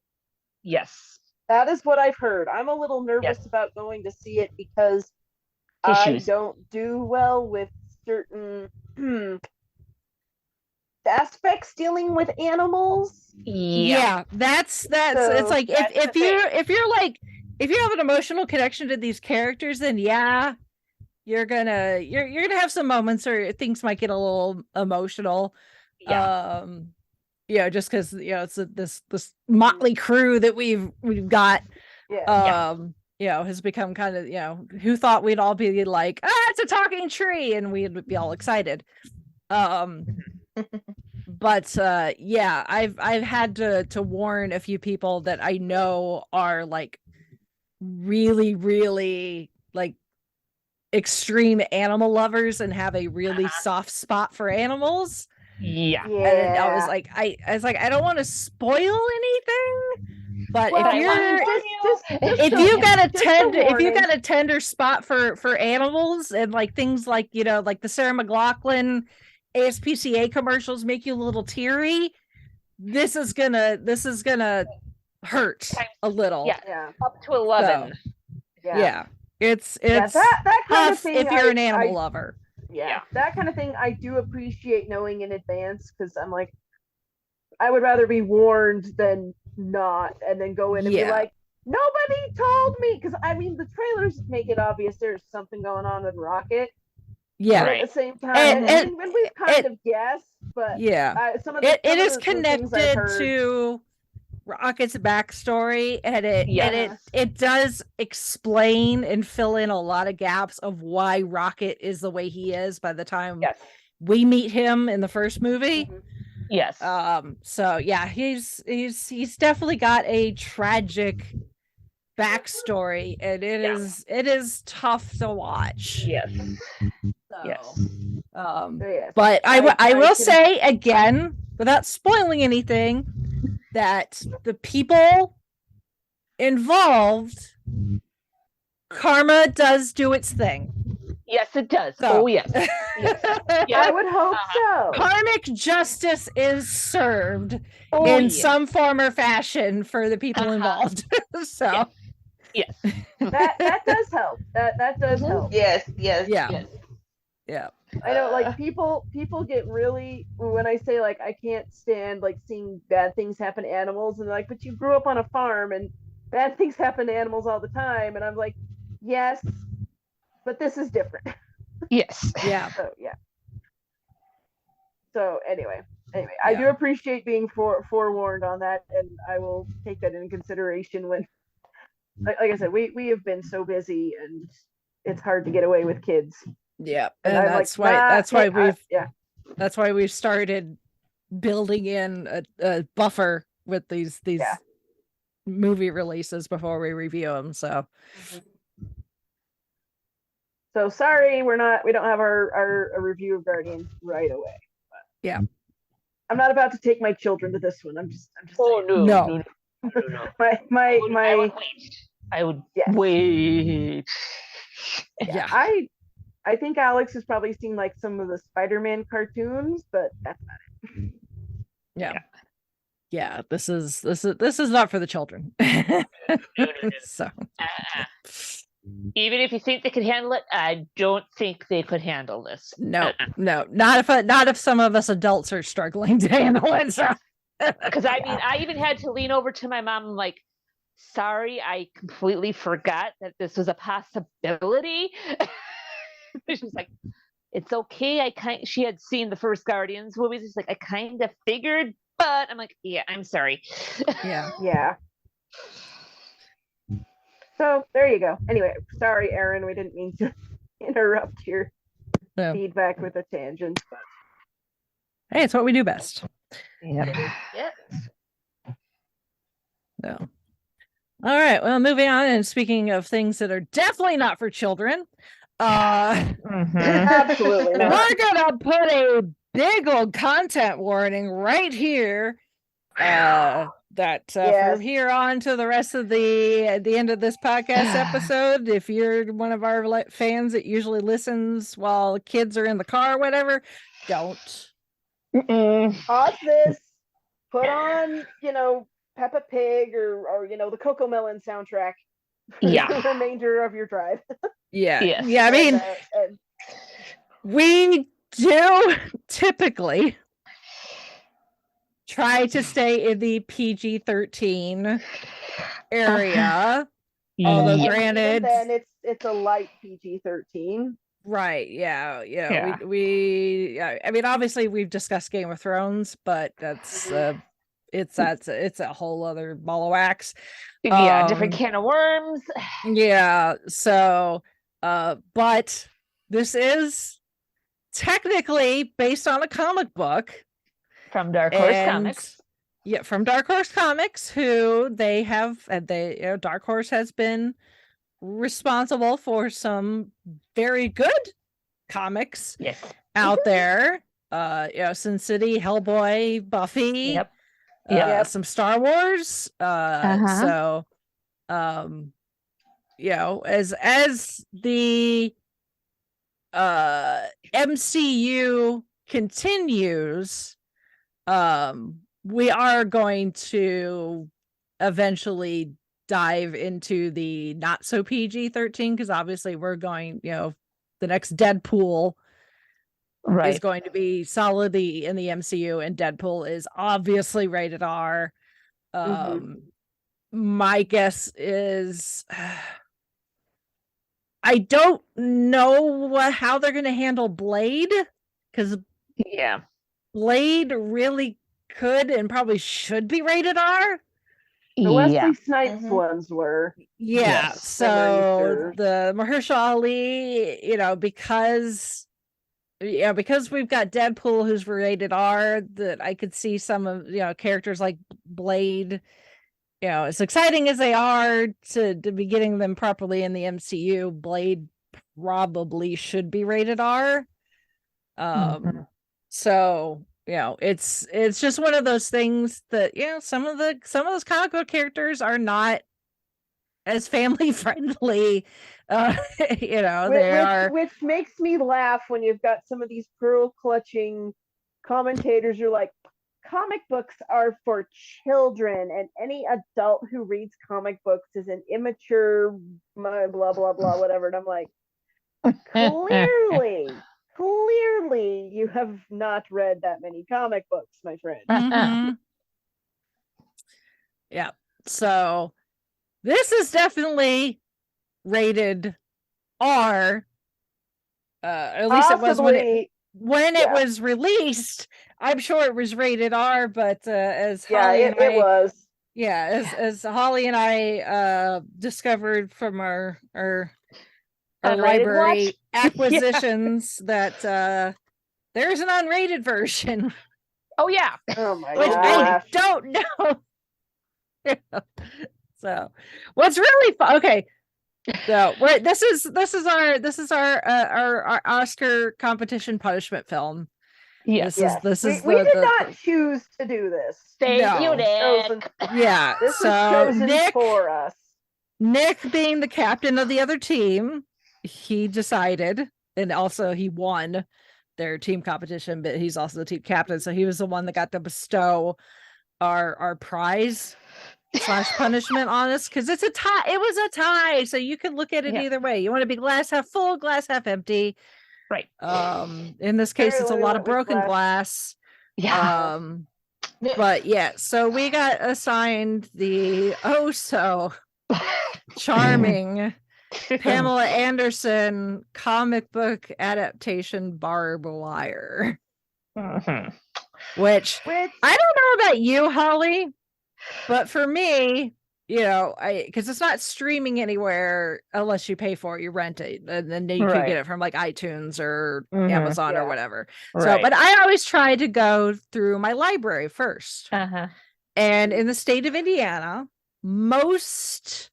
Yes. That is what I've heard. I'm a little nervous about going to see it because I don't do well with certain aspects dealing with animals. Yeah, that's so it's like if you have an emotional connection to these characters, then you're gonna have some moments where things might get a little emotional. Just because it's this motley crew that we've got has become kind of who thought we'd all be like, it's a talking tree, and we'd be all excited. But I've had to warn a few people that I know are like really, really like extreme animal lovers and have a really soft spot for animals. Yeah. And I was like, I don't want to spoil anything, but if you got a tender spot for animals and like things like like the Sarah McLachlan ASPCA commercials make you a little teary, this is gonna hurt a little. Up to 11. So, it's that kind of thing, if you're an animal lover. That kind of thing I do appreciate knowing in advance, because I'm like, I would rather be warned than not, and then go in and be like, nobody told me, because I mean the trailers make it obvious there's something going on with Rocket. Yeah, but at the same time, and we've kind of guessed, but it is connected to Rocket's backstory, and it does explain and fill in a lot of gaps of why Rocket is the way he is by the time we meet him in the first movie. Yes. So yeah, he's definitely got a tragic backstory, and it is tough to watch. Yes. So, But I will say again, without spoiling anything, that the people involved, karma does do its thing. Yes, it does. So. Oh, yes. I would hope so. Karmic justice is served in some form or fashion for the people involved. So, yes. That does help. That does help. Yes. Yeah. I know, like people get really, when I say like I can't stand like seeing bad things happen to animals, and they're like, but you grew up on a farm and bad things happen to animals all the time, and I'm like, yes, but this is different. Yes. Yeah. So anyway, I do appreciate being forewarned on that, and I will take that into consideration when, like I said, we have been so busy and it's hard to get away with kids. Yeah, and that's why we've started building in a buffer with these movie releases before we review them. So. So sorry, we don't have our review of Guardians right away. Yeah. I'm not about to take my children to this one. I'm just Oh saying. no. I would wait. Yeah. I think Alex has probably seen like some of the Spider-Man cartoons, but that's not it. Yeah. This is not for the children. So. Even if you think they could handle it, I don't think they could handle this. No, not if some of us adults are struggling to handle it. So. Because I mean, I even had to lean over to my mom and like, sorry, I completely forgot that this was a possibility. She's like, it's okay. She had seen the first Guardians movies. She's like, I kind of figured, but I'm like, yeah, I'm sorry. Yeah. So there you go. Anyway, sorry, Aaron, we didn't mean to interrupt your feedback with a tangent. But... Hey, it's what we do best. Yep. No. All right. Well, moving on. And speaking of things that are definitely not for children, absolutely not. We're gonna put a big old content warning right here. From here on to the rest of at the end of this podcast episode, if you're one of our fans that usually listens while kids are in the car or whatever, don't. Pause this. Put on, Peppa Pig or the Coco Melon soundtrack. Yeah. The remainder of your drive. Yeah. I mean, we do typically try to stay in the PG-13 area. Although granted, then it's a light PG-13. Right. Yeah. We I mean, obviously we've discussed Game of Thrones, but that's it's a whole other ball of wax. Different can of worms. Yeah. So but this is technically based on a comic book. From Dark Horse Comics. Yeah, from Dark Horse Comics, who Dark Horse has been responsible for some very good comics out there. Sin City, Hellboy, Buffy, some Star Wars. So as the MCU continues, we are going to eventually dive into the not so PG-13, because obviously we're going, the next Deadpool is going to be solidly in the MCU, and Deadpool is obviously rated R. My guess is I don't know how they're going to handle Blade, because Blade really could and probably should be rated R. The Wesley Snipes ones were. Yeah. So the Mahershala Ali, because we've got Deadpool who's rated R, that I could see some of characters like Blade, as exciting as they are to be getting them properly in the MCU, Blade probably should be rated R. So it's just one of those things that some of those comic book characters are not as family friendly. Which makes me laugh when you've got some of these pearl clutching commentators. You're like, comic books are for children, and any adult who reads comic books is an immature blah blah blah whatever. And I'm like, clearly you have not read that many comic books, my friend. Yeah. So this is definitely rated R. At least Possibly, it was when it was released. I'm sure it was rated R, but as Holly it was. Yeah, as Holly and I discovered from our library acquisitions that there's an unrated version. Oh yeah. Oh my Which gosh. I don't know. So what's really fun? Okay, so this is our Oscar competition punishment film. Yes. We did not choose to do this. Thank you, Nick. Yeah. This was chosen for us. Nick, being the captain of the other team, he decided, and also he won their team competition, but he's also the team captain, so he was the one that got to bestow our prize / punishment on us, because it's a tie. It was a tie, so you can look at it either way. You want to be glass half full, glass half empty. Right. In this case, it's a lot of broken glass. Yeah. But yeah, so we got assigned the so charming Pamela Anderson comic book adaptation Barb Wire. Which I don't know about you, Holly, but for me, because it's not streaming anywhere unless you pay for it, you rent it, and then you can get it from like iTunes or Amazon or whatever. So, but I always try to go through my library first. And in the state of Indiana, most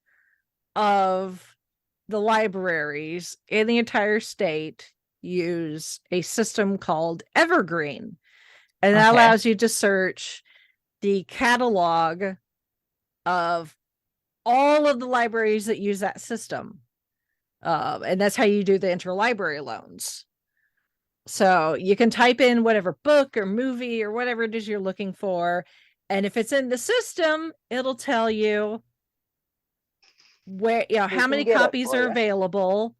of the libraries in the entire state use a system called Evergreen, and that allows you to search the catalog of all of the libraries that use that system. And that's how you do the interlibrary loans. So you can type in whatever book or movie or whatever it is you're looking for, and if it's in the system, it'll tell you where how many copies are available,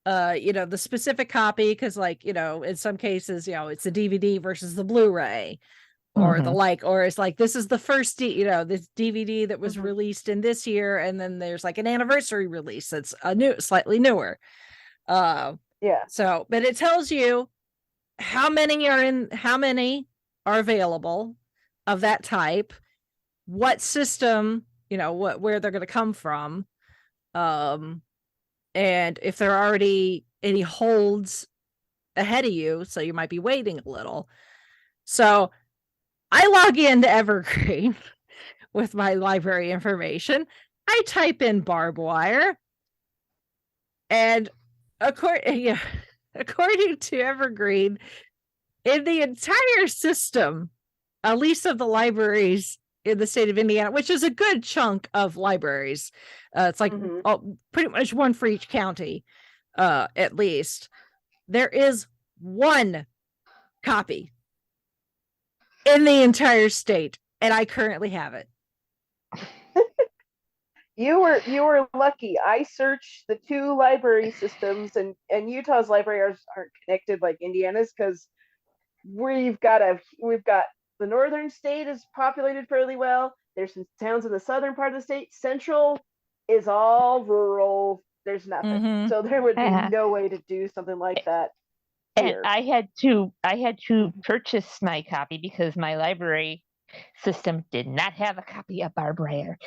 the specific copy, because in some cases it's the DVD versus the Blu-ray, or the or it's like, this is the first this DVD that was released in this year, and then there's like an anniversary release that's slightly newer. So but it tells you how many are available of that type, what system, where they're going to come from, and if there are already any holds ahead of you, so you might be waiting a little. So I log into Evergreen with my library information. I type in Barb Wire, and according to Evergreen, in the entire system, at least of the libraries in the state of Indiana, which is a good chunk of libraries, it's like pretty much one for each county, at least, there is one copy in the entire state, and I currently have it. You were lucky. I searched the two library systems, and Utah's libraries aren't connected like Indiana's, because we've got the northern state is populated fairly well. There's some towns in the southern part of the state. Central is all rural. There's nothing. So there would be no way to do something like that here. And I had to purchase my copy because my library system did not have a copy of Barb Wire.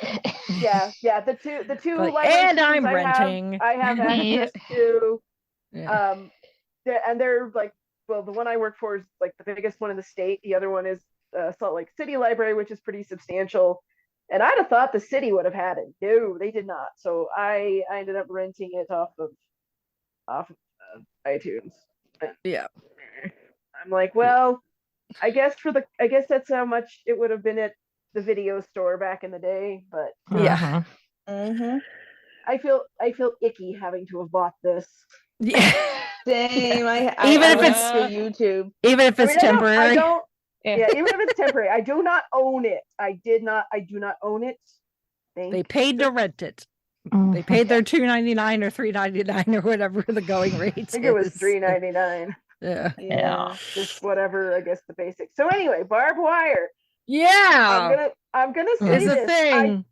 Yeah. The two and I'm renting. I have access to. And they're like, well, the one I work for is like the biggest one in the state. The other one is Salt Lake City Library, which is pretty substantial. And I'd have thought the city would have had it. No, they did not. So I ended up renting it off of iTunes. Yeah. I'm like, well, I guess that's how much it would have been at the video store back in the day, but Yeah. Mm-hmm. I feel icky having to have bought this. Yeah. Same. Even I if went it's- through YouTube. Even if it's temporary. I don't. Yeah. Yeah, even if it's temporary, I do not own it. I do not own it. They paid to rent it. Mhm. They paid their $2.99 or $3.99 or whatever the going rate is. I think it was $3.99. Yeah. Yeah. Just whatever, I guess the basics. So anyway, Barb Wire. Yeah. I'm gonna say It's a this. thing.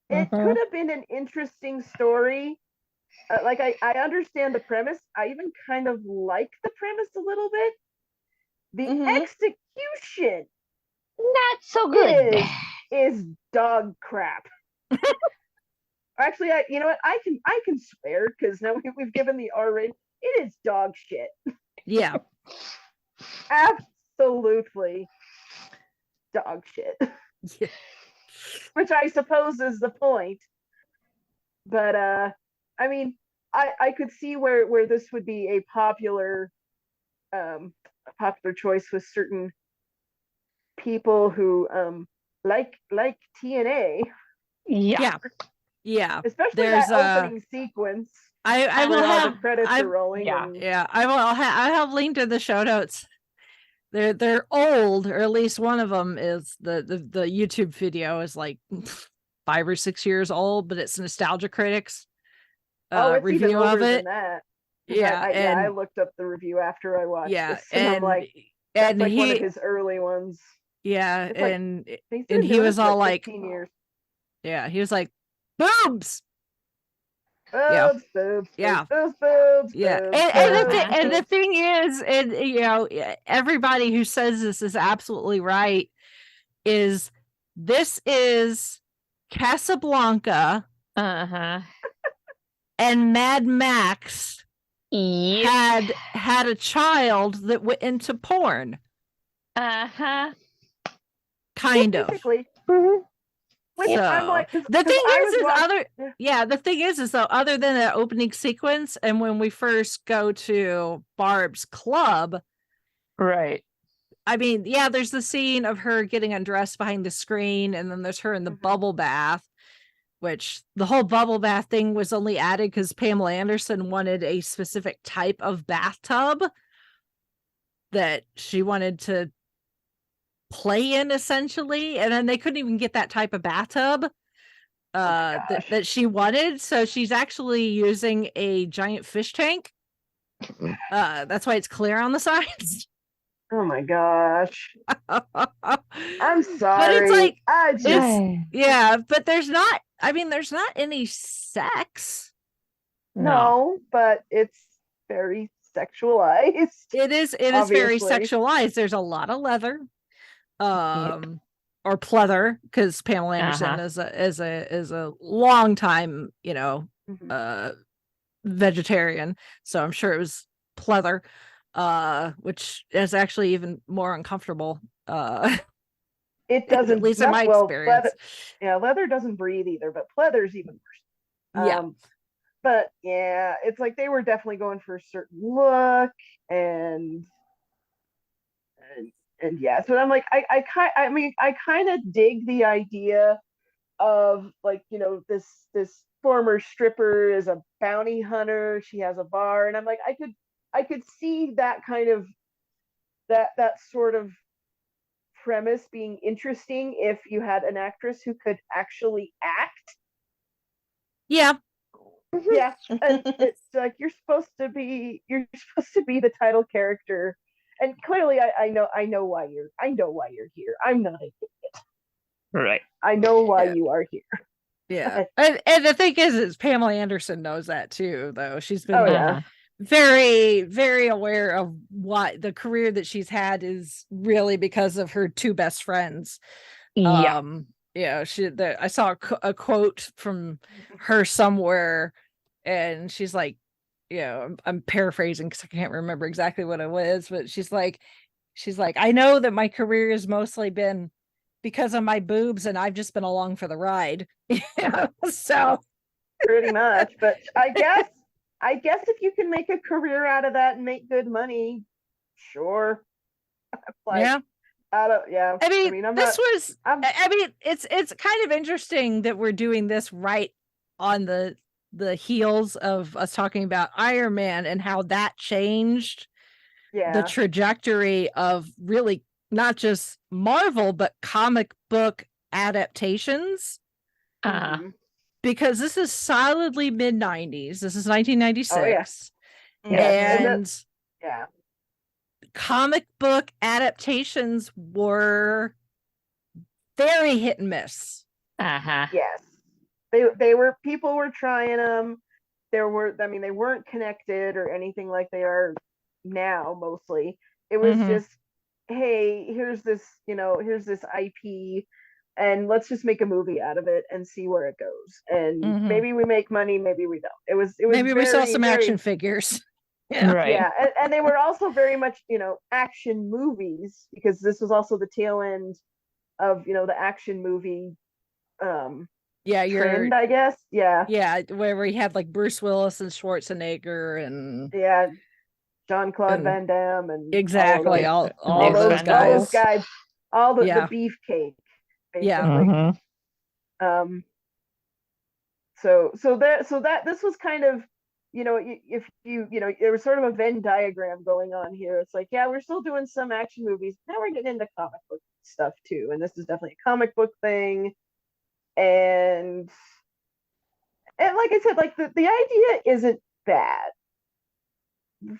It Mhm. could have been an interesting story. Like I understand the premise. I even kind of like the premise a little bit. The Mhm. execution Not so good. is dog crap. Actually, you know what? I can swear because now we've given the R rating. It is dog shit. Yeah. Absolutely dog shit. Yeah. Which I suppose is the point. But I mean, I could see where this would be a popular choice with certain people who like TNA, Yeah. Yeah. especially There's, that opening sequence. I will where all have the credits I are rolling. yeah. and- yeah, I have linked in the show notes. They're old, or at least one of them is the YouTube video is like 5 or 6 years old, but it's Nostalgia Critics it's even review older of it. than that. 'Cause Yeah, I and looked up the review after I watched yeah, this, and I'm like, that's and like one of he his early ones. yeah, It's like- and He's and been he doing was this for all like 15 years. yeah, he was like boobs. Yeah. Yeah. Boobs, Yeah, boobs, and the boobs. thing is, and you know, everybody who says this is absolutely right. Is this is Casablanca Uh-huh. and Mad Max Yep. had a child that went into porn, Uh-huh. kind of. Basically. Which So I'm like, the thing yeah. the thing is though, other than that opening sequence, and when we first go to Barb's club, Right. I mean, yeah, there's the scene of her getting undressed behind the screen, and then there's her in the Mhm. bubble bath, which the whole bubble bath thing was only added because Pamela Anderson wanted a specific type of bathtub that she wanted to play in, essentially, and then they couldn't even get that type of bathtub that she wanted, so she's actually using a giant fish tank. That's why it's clear on the sides. Oh my gosh. I'm sorry. But it's like I just yeah, but there's not any sex. no, but it's very sexualized. It is very Obviously. sexualized. There's a lot of leather. Or pleather, because Pamela Anderson is a long time, Mhm. Vegetarian, so I'm sure it was pleather, which is actually even more uncomfortable. It doesn't, at least in my experience. Leather doesn't breathe either, but pleather's even worse. Yeah. But yeah, it's like they were definitely going for a certain look, and yeah, so I'm like, I kind of dig the idea of, like, this former stripper is a bounty hunter, she has a bar, and I'm like, I could see that kind of that sort of premise being interesting if you had an actress who could actually act. Yeah. Yeah, and it's like you're supposed to be the title character, and clearly I know why you're here. I'm not an idiot. Right. I know why you are here. Yeah. And the thing is Pamela Anderson knows that too, though. She's been very, very aware of what the career that she's had is really because of her two best friends. Yeah. I saw a quote from her somewhere, and she's like, I'm paraphrasing because I can't remember exactly what it was, but she's like, I know that my career has mostly been because of my boobs, and I've just been along for the ride. So pretty much. But I guess if you can make a career out of that and make good money, sure. Like, yeah. I mean, it's kind of interesting that we're doing this right on the heels of us talking about Iron Man and how that changed the trajectory of really not just Marvel, but comic book adaptations. Because this is solidly mid-90s. This is 1996. And comic book adaptations were very hit and miss. Yes. They were, people were trying them. They weren't connected or anything like they are now, mostly. It was just, hey, here's this IP, and let's just make a movie out of it and see where it goes. And maybe we make money, maybe we don't. It was maybe we sell some action figures. Yeah, and they were also very much, action movies, because this was also the tail end of, the action movie trend, I guess. Where we had like Bruce Willis and Schwarzenegger and Jean-Claude Van Damme and exactly all those guys, all the beefcake, basically. So this was kind of, if there was sort of a Venn diagram going on here. It's like, we're still doing some action movies, now we're getting into comic book stuff too, and this is definitely a comic book thing. And like I said, like the idea isn't bad.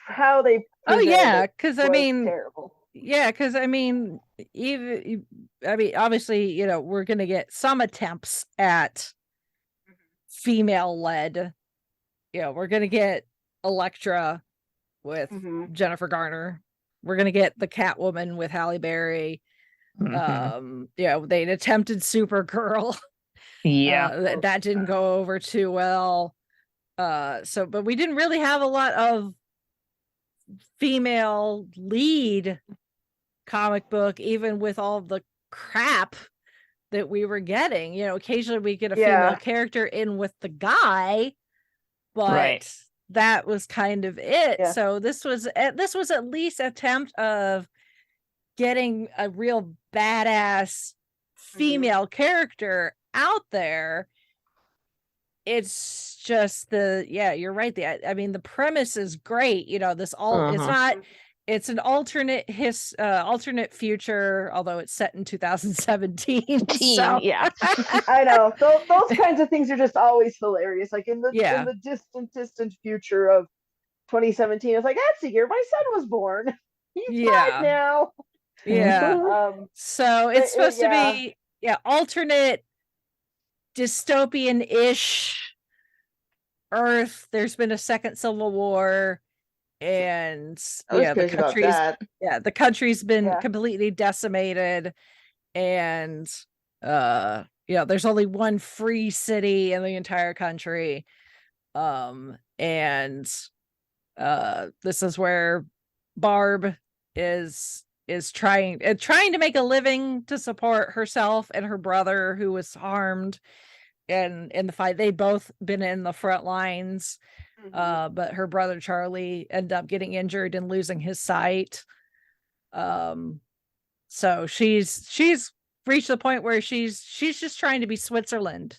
How they because terrible. Because obviously, we're gonna get some attempts at female-led. We're gonna get Elektra with Jennifer Garner. We're gonna get the Catwoman with Halle Berry. They attempted Supergirl. That didn't go over too well. But we didn't really have a lot of female lead comic book, even with all the crap that we were getting. Occasionally we get a female character in with the guy, but that was kind of it. So this was at least an attempt of getting a real badass female character out there. It's just you're right. The premise is great. It's an alternate future, although it's set in 2017. So. I know. Those kinds of things are just always hilarious. Like in the distant future of 2017, it's like, that's the year my son was born. He's 5 now. So it's supposed to be alternate dystopian-ish Earth. There's been a second civil war, and the country's been completely decimated, and there's only one free city in the entire country, and this is where Barb is trying to make a living to support herself and her brother, who was harmed in the fight. They'd both been in the front lines, but her brother Charlie ended up getting injured and losing his sight. So she's reached the point where she's just trying to be Switzerland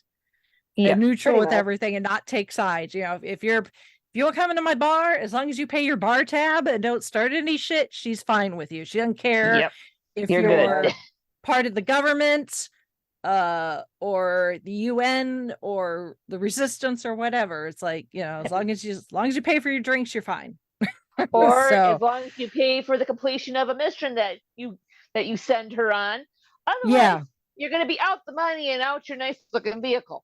and neutral with everything and not take sides. If you'll come into my bar, as long as you pay your bar tab and don't start any shit, she's fine with you. She doesn't care if you're part of the government, or the UN or the resistance or whatever. It's like, as long as you pay for your drinks, you're fine. Or as long as you pay for the completion of a mission that you send her on. Otherwise, you're going to be out the money and out your nice looking vehicle.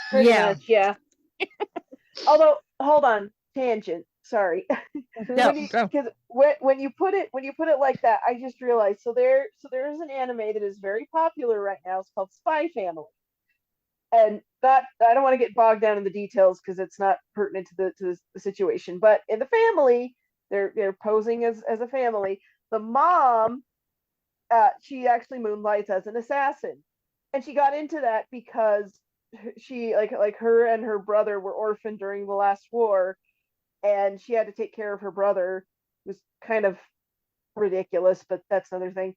Pretty much. Although, hold on, tangent. Sorry. Because when you put it like that, I just realized. So there's an anime that is very popular right now. It's called Spy Family, and that, I don't want to get bogged down in the details because it's not pertinent to the situation. But in the family, they're posing as a family. The mom, she actually moonlights as an assassin, and she got into that because she like her and her brother were orphaned during the last war, and she had to take care of her brother, who was kind of ridiculous, but that's another thing.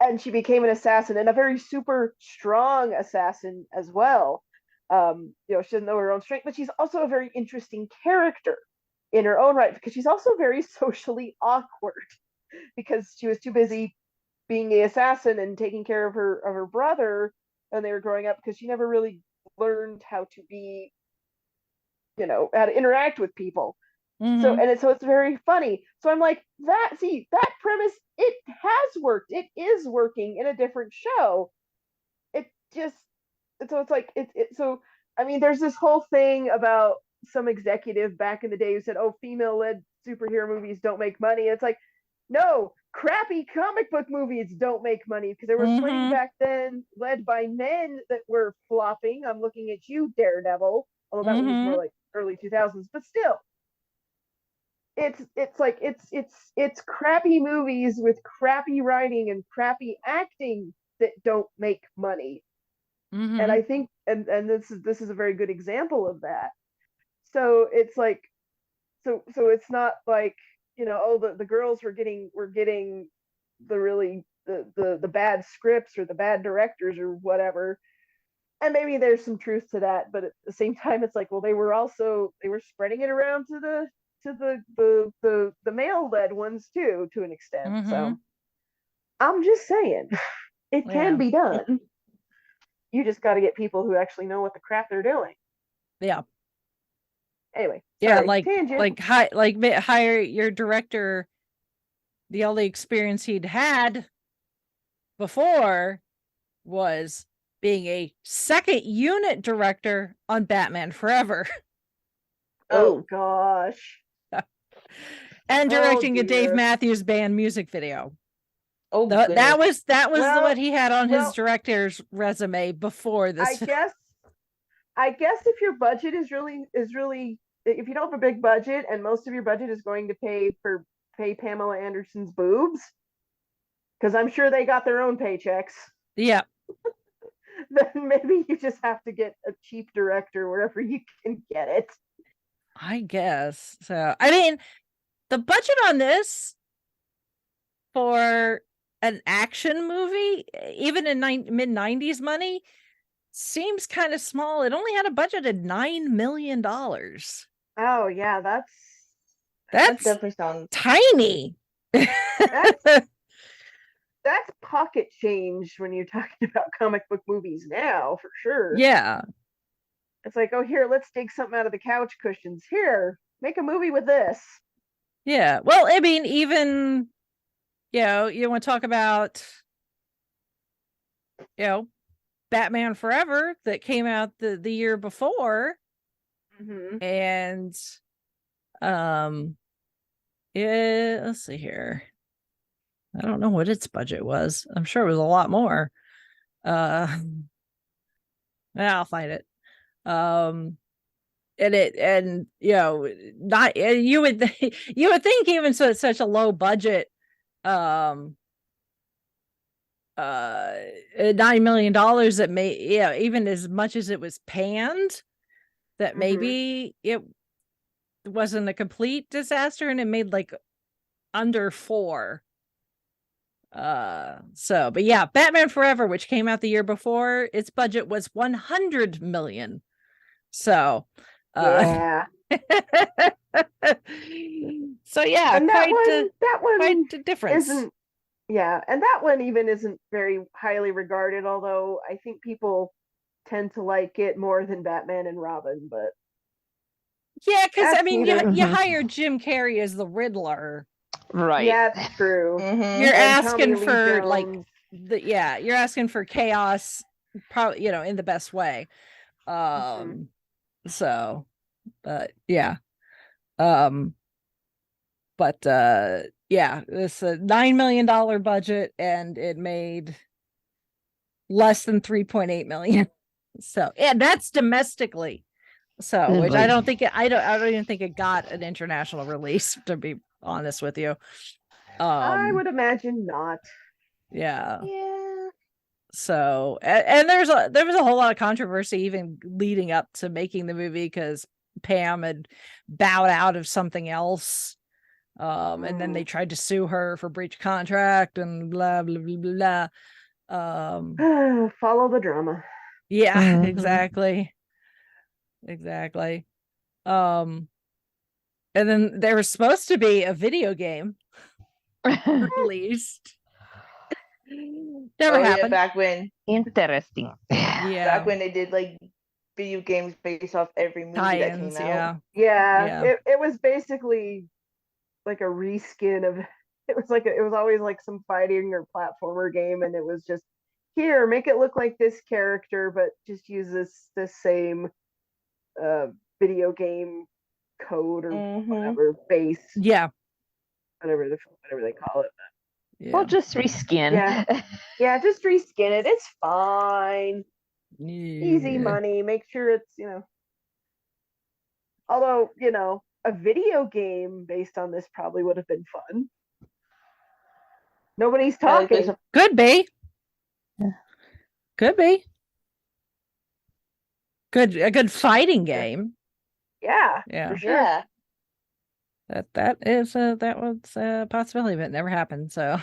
And she became an assassin, and a very super strong assassin as well. She doesn't know her own strength, but she's also a very interesting character in her own right, because she's also very socially awkward because she was too busy being the assassin and taking care of her brother when they were growing up, because she never really learned how to be, how to interact with people. So it's very funny. So I'm like, that premise, it has worked. It is working in a different show. It just, so it's like, so, I mean, there's this whole thing about some executive back in the day who said, oh, female-led superhero movies don't make money. It's like, no, crappy comic book movies don't make money, because there were plenty back then led by men that were flopping. I'm looking at you, Daredevil, although that was more like early 2000s, but still. It's crappy movies with crappy writing and crappy acting that don't make money. And I think and this is a very good example of that. So it's like, so it's not like, the girls were getting the really the bad scripts or the bad directors or whatever. And maybe there's some truth to that, but at the same time it's like, well, they were spreading it around to the male-led ones too, to an extent. So I'm just saying, it can be done. You just got to get people who actually know what the crap they're doing. Yeah. Anyway. Yeah, tangent. hire your director. The only experience he'd had before was being a second unit director on Batman Forever. Oh gosh. And directing a Dave Matthews Band music video. Oh, that was what he had on his director's resume before this. I guess if your budget is really, if you don't have a big budget and most of your budget is going to pay Pamela Anderson's boobs, because I'm sure they got their own paychecks. Yeah. Then maybe you just have to get a cheap director wherever you can get it. I guess. So, I mean, the budget on this for an action movie, even in mid-90s money, seems kind of small. It only had a budget of $9 million. Oh, yeah, That definitely sounds tiny. That's pocket change when you're talking about comic book movies now, for sure. Yeah. It's like, oh, here, let's dig something out of the couch cushions. Here, make a movie with this. Yeah. Well, I mean, even, you want to talk about, Batman Forever that came out the year before. And, let's see here. I don't know what its budget was. I'm sure it was a lot more. I'll find it. Not you would think even so it's such a low budget, $9 million that may, even as much as it was panned, that maybe it wasn't a complete disaster and it made like under 4. But yeah, Batman Forever, which came out the year before, its budget was $100 million. So, yeah. So yeah, and that one quite a difference. And that one even isn't very highly regarded, although I think people tend to like it more than Batman and Robin. But yeah, because I mean, you hired Jim Carrey as the Riddler. Right. Yeah, that's true. You're asking for you're asking for chaos, probably, in the best way. So, yeah. It's a $9 million budget and it made less than 3.8 million. So, yeah, that's domestically. So, which I don't even think it got an international release, to be honest with you. I would imagine not. Yeah. Yeah. So, and there was a whole lot of controversy even leading up to making the movie because Pam had bowed out of something else And then they tried to sue her for breach of contract and blah blah blah blah. Follow the drama. Yeah, exactly. And then there was supposed to be a video game released. Never happened. Yeah, back when. Interesting. Yeah. Back when they did like video games based off every movie that came out. Yeah. It was basically like a reskin of it was always like some fighting or platformer game, and it was just here, make it look like this character, but just use this same video game code or whatever base. Yeah. Whatever they call it. Yeah. Well, just reskin. Yeah, just reskin it. It's fine. Yeah. Easy money. Make sure it's, although, a video game based on this probably would have been fun. Nobody's talking. Could be. Yeah. Could be. A good fighting game. Yeah. Yeah. For sure. Yeah. That was a possibility, but it never happened. So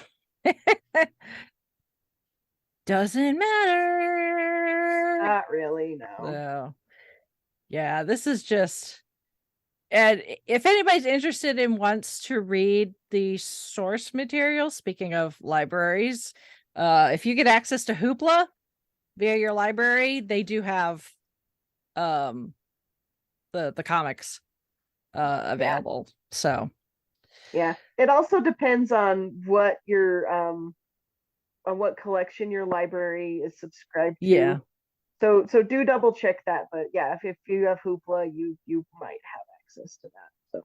doesn't matter. Not really, no. So yeah, this is just, and if anybody's interested and wants to read the source material, speaking of libraries, if you get access to Hoopla via your library, they do have the comics available. So yeah, it also depends on what your on what collection your library is subscribed to. Yeah. So do double check that. But yeah, if you have Hoopla, you might have access to that.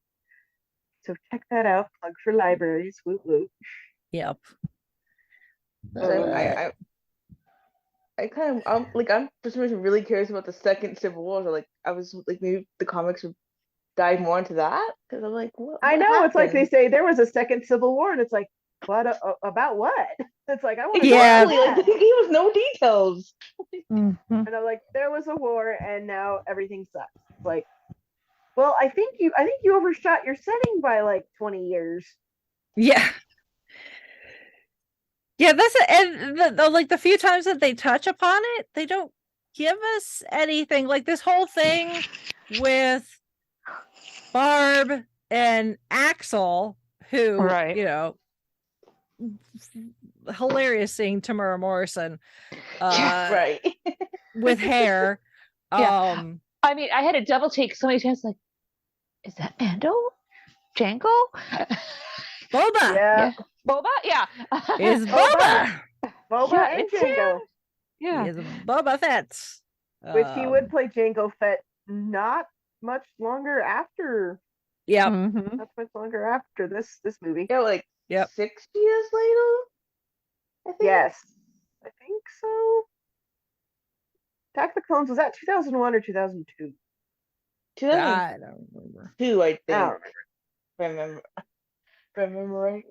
So check that out. Plug for libraries. Woot woot. Yep. So I kind of I'm for some reason really curious about the second Civil War. So like I was like maybe the comics would dive more into that, because I'm like, what I know happened? it's like they say there was a second Civil War, and it's like, what about what? It's like I want to Exactly. Like, they gave us no details. And I'm like, there was a war, and now everything sucks. It's like, well, I think you overshot your setting by like 20 years. Yeah. Yeah, that's it. And the few times that they touch upon it, they don't give us anything. Like this whole thing with Barb and Axel, who, hilarious seeing Tamara Morrison right. with hair. I mean, I had to double take so many times, like, is that Mando? Django? Boba. Yeah. Boba? Yeah. Is Boba. Boba and Django. Yeah. Is Boba Fett. Which he would play Django Fett not much longer after. Yeah. Not much longer after this movie. Yeah, like 6 years later, I think. Yes. I think so. Attack of the Clones, was that 2001 or 2002? 2002, I don't remember. I think. I don't remember. Remember right?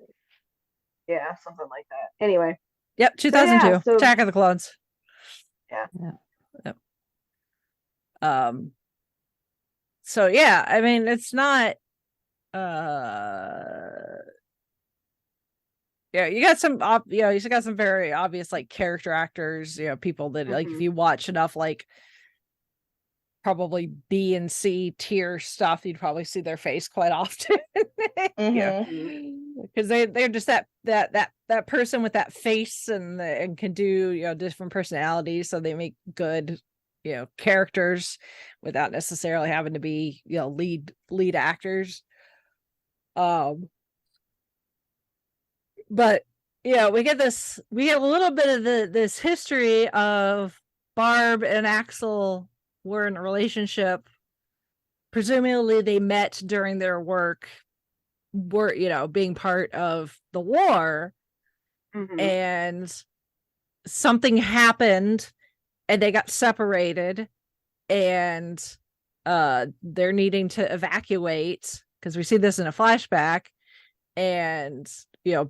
Yeah, something like that. Anyway. Yep, 2002. So Attack of the Clones. Yeah. Yep. So yeah, I mean, it's not you got some you got some very obvious like character actors, people that like if you watch enough like probably B and C tier stuff, you'd probably see their face quite often. Because they're just that person with that face and can do different personalities, so they make good characters without necessarily having to be lead actors. But we have a little bit of this history of Barb and Axel were in a relationship. Presumably they met during their work, being part of the war, and something happened and they got separated, and they're needing to evacuate because we see this in a flashback, and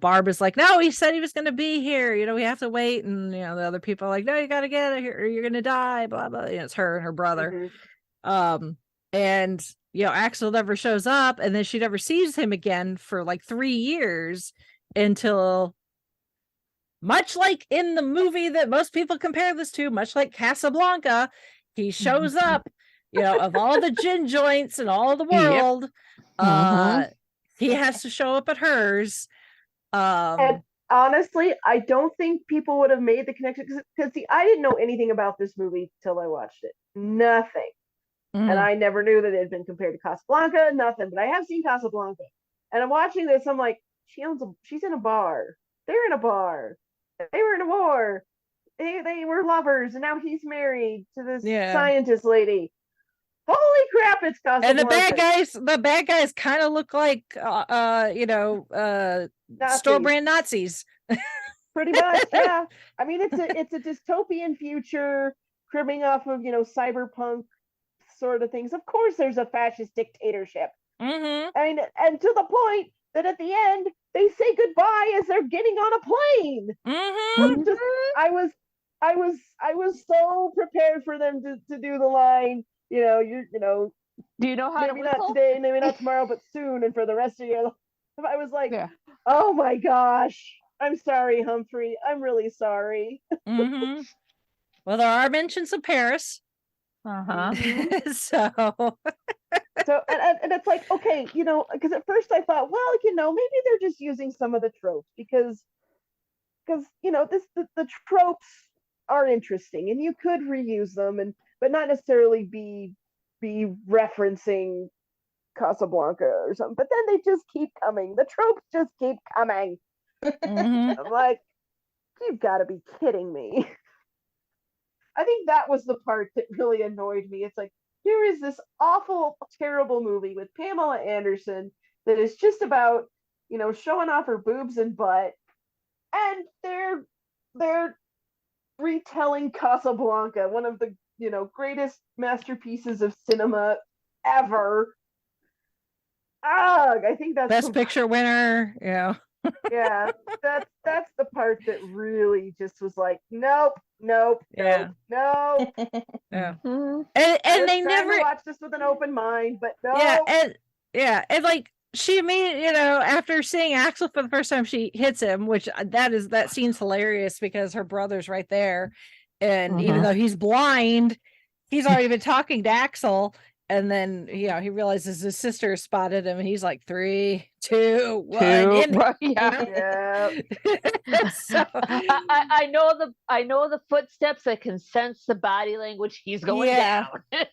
Barb is like, no, he said he was going to be here, we have to wait, and the other people are like, no, you got to get out of here or you're going to die, blah blah. It's her and her brother. And Axel never shows up, and then she never sees him again for like 3 years until, much like in the movie that most people compare this to, much like Casablanca, he shows up, of all the gin joints in all the world, he has to show up at hers. And honestly, I don't think people would have made the connection because see, I didn't know anything about this movie till I watched it. Nothing. And I never knew that it had been compared to Casablanca, nothing. But I have seen Casablanca. And I'm watching this, I'm like, she's in a bar. They're in a bar. They were in a war. They were lovers, and now he's married to this scientist lady. Holy crap, it's Casablanca. And the bad guys kind of look like store brand Nazis. Pretty much, yeah. I mean, it's a dystopian future, cribbing off of cyberpunk sort of things. Of course, there's a fascist dictatorship. And to the point that at the end they say goodbye as they're getting on a plane. I was so prepared for them to do the line. Do you know how maybe not today, maybe not tomorrow, but soon, and for the rest of your life. I was like, oh my gosh, I'm sorry, Humphrey. I'm really sorry. Well, there are mentions of Paris. So and it's like, okay, because at first I thought, well, maybe they're just using some of the tropes because the tropes are interesting and you could reuse them but not necessarily be referencing Casablanca or something. But then they just keep coming. The tropes just keep coming. I'm like, you've got to be kidding me. I think that was the part that really annoyed me. It's like, here is this awful, terrible movie with Pamela Anderson that is just about, showing off her boobs and butt, and they're retelling Casablanca, one of the, greatest masterpieces of cinema ever. Ugh, I think that's Best Picture winner. Yeah. Yeah, that's the part that really just was like, nope. Yeah. And they never watch this with an open mind, but no. And like she made, after seeing Axel for the first time, she hits him, which that scene's hilarious because her brother's right there, and even though he's blind, he's already been talking to Axel. And then, he realizes his sister spotted him, and he's like, 3, 2, 1. So I know the footsteps. I can sense the body language. He's going down.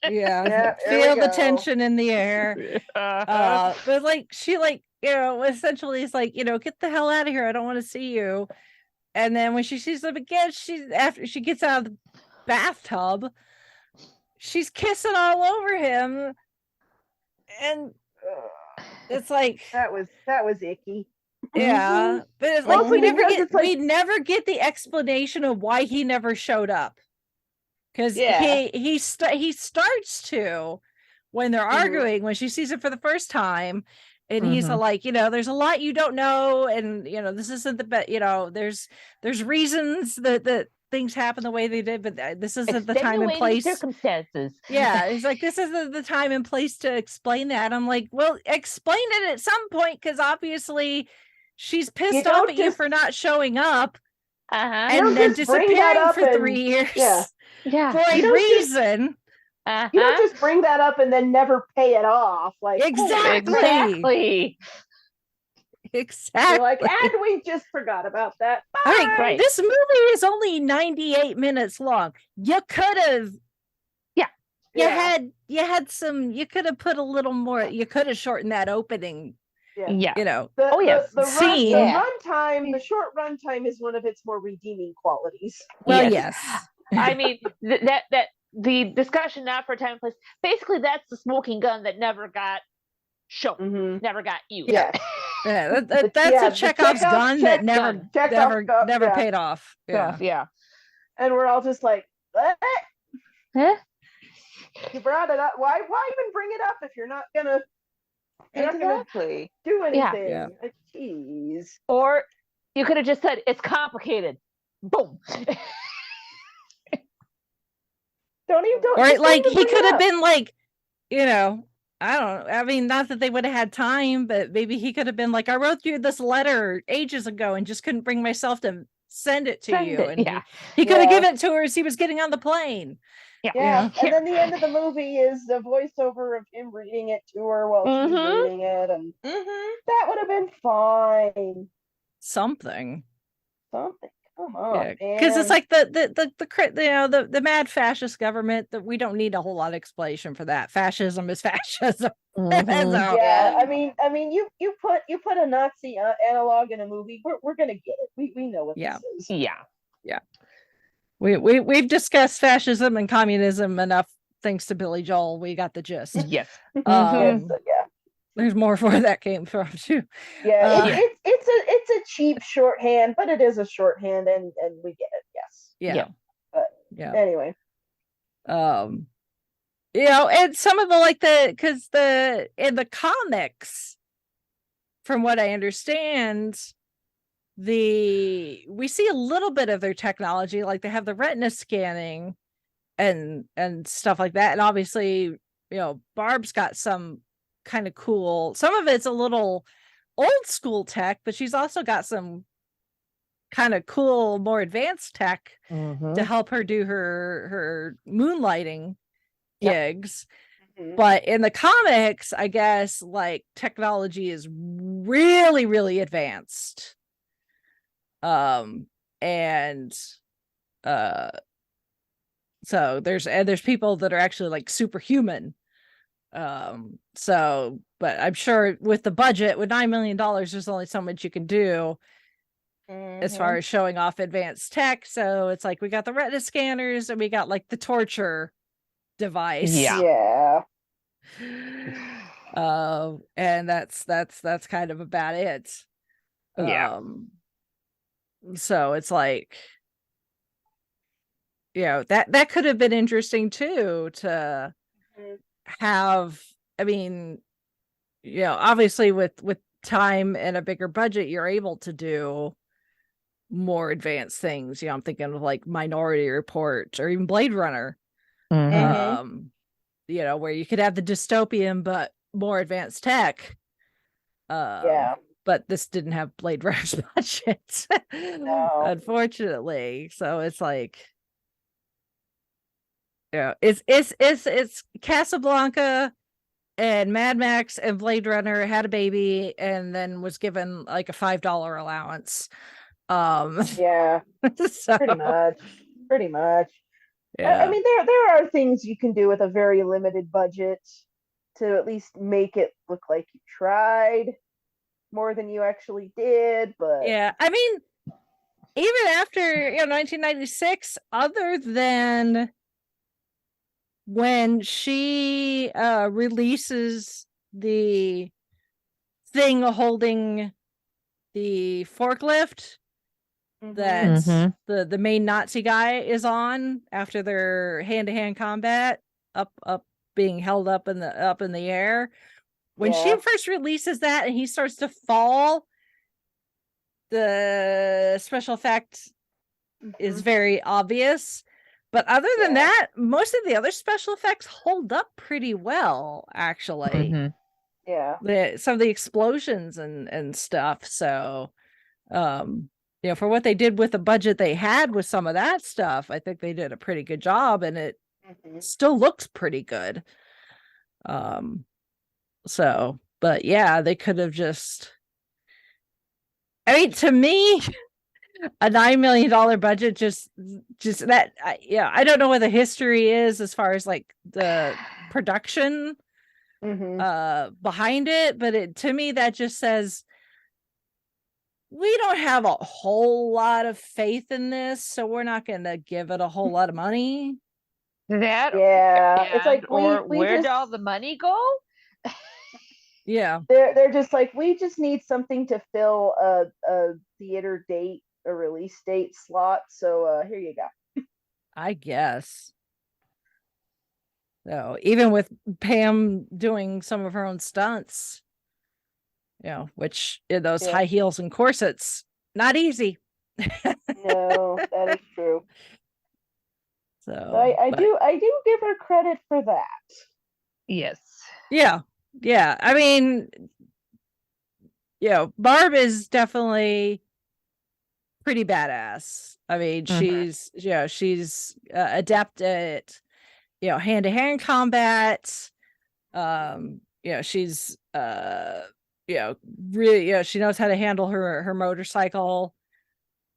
Feel the tension in the air. But like she essentially is like, get the hell out of here. I don't want to see you. And then when she sees them again, after she gets out of the bathtub, she's kissing all over him, and it's like that was icky. Yeah, but it's like we never get the explanation of why he never showed up, because he starts to when they're arguing, when she sees him for the first time, and he's like, there's a lot you don't know, and this isn't the best, there's reasons that things happen the way they did, but this isn't the time and place. Circumstances. Yeah, it's like this isn't the time and place to explain that. I'm like, well, explain it at some point, because obviously she's pissed off at you for not showing up, and then disappearing for 3 years. For a reason. You don't just bring that up and then never pay it off. Like exactly. Like, and we just forgot about that. Bye. This movie is only 98 minutes long. You could have, you could have put a little more. You could have shortened that opening. The short runtime is one of its more redeeming qualities. Well, yes. I mean that the discussion now for time and place. Basically, that's the smoking gun that never got shown, never got used. That's a Chekhov's gun that never paid off. And we're all just like, what? Huh? You brought it up. Why even bring it up if you're not gonna do anything? Jeez. Or you could have just said it's complicated. Boom. Or like he could have been like, I don't know. I mean, not that they would have had time, but maybe he could have been like, I wrote you this letter ages ago and just couldn't bring myself to send it to you. And he could have given it to her as he was getting on the plane. Yeah. And then the end of the movie is the voiceover of him reading it to her while she's reading it. And that would have been fine. Something. Come on, because it's like the mad fascist government that we don't need a whole lot of explanation for that. Fascism is fascism. Yeah, I mean, you put a Nazi analog in a movie, we're gonna get it. We know what this is. Yeah. We've discussed fascism and communism enough. Thanks to Billy Joel, we got the gist. Yes. There's more where that came from too. Yeah, it's a cheap shorthand, but it is a shorthand, and we get it. Yes. But anyway, and some of the in the comics, from what I understand, we see a little bit of their technology, like they have the retina scanning and stuff like that, and obviously, Barb's got some kind of cool, some of it's a little old school tech, but she's also got some kind of cool, more advanced tech to help her do her moonlighting gigs. But in the comics, I guess, like, technology is really, really advanced. So there's people that are actually like superhuman. But I'm sure with the budget, with $9 million, there's only so much you can do as far as showing off advanced tech. So it's like we got the retina scanners and we got like the torture device. And that's kind of about it. So it's like, that could have been interesting too, to have, I mean, obviously with time and a bigger budget, you're able to do more advanced things. I'm thinking of like Minority Report or even Blade Runner, where you could have the dystopian but more advanced tech. But this didn't have Blade Runner's budget, unfortunately. So it's like, it's Casablanca and Mad Max and Blade Runner had a baby and then was given like a $5 allowance. So, pretty much. Yeah. I mean, there are things you can do with a very limited budget to at least make it look like you tried more than you actually did. But I mean, even after 1996, other than when she releases the thing holding the forklift that the main Nazi guy is on after their hand-to-hand combat, up being held up in the air, when she first releases that and he starts to fall, the special effect is very obvious. But other than that, most of the other special effects hold up pretty well, actually. Some of the explosions and stuff. So, for what they did with the budget they had with some of that stuff, I think they did a pretty good job, and it still looks pretty good. But they could have just, I mean, to me, a $9 million budget, just that, I don't know what the history is as far as like the production behind it, but to me that just says we don't have a whole lot of faith in this, so we're not going to give it a whole lot of money. It's like where did all the money go? They're just like, we just need something to fill a theater date, a release date slot, so here you go. I guess. So even with Pam doing some of her own stunts, which in those high heels and corsets, not easy. No, that is true. So I do give her credit for that. Yes. Yeah. Yeah, I mean, Barb is definitely pretty badass. I mean, she's adept at hand-to-hand combat. She's really, she knows how to handle her motorcycle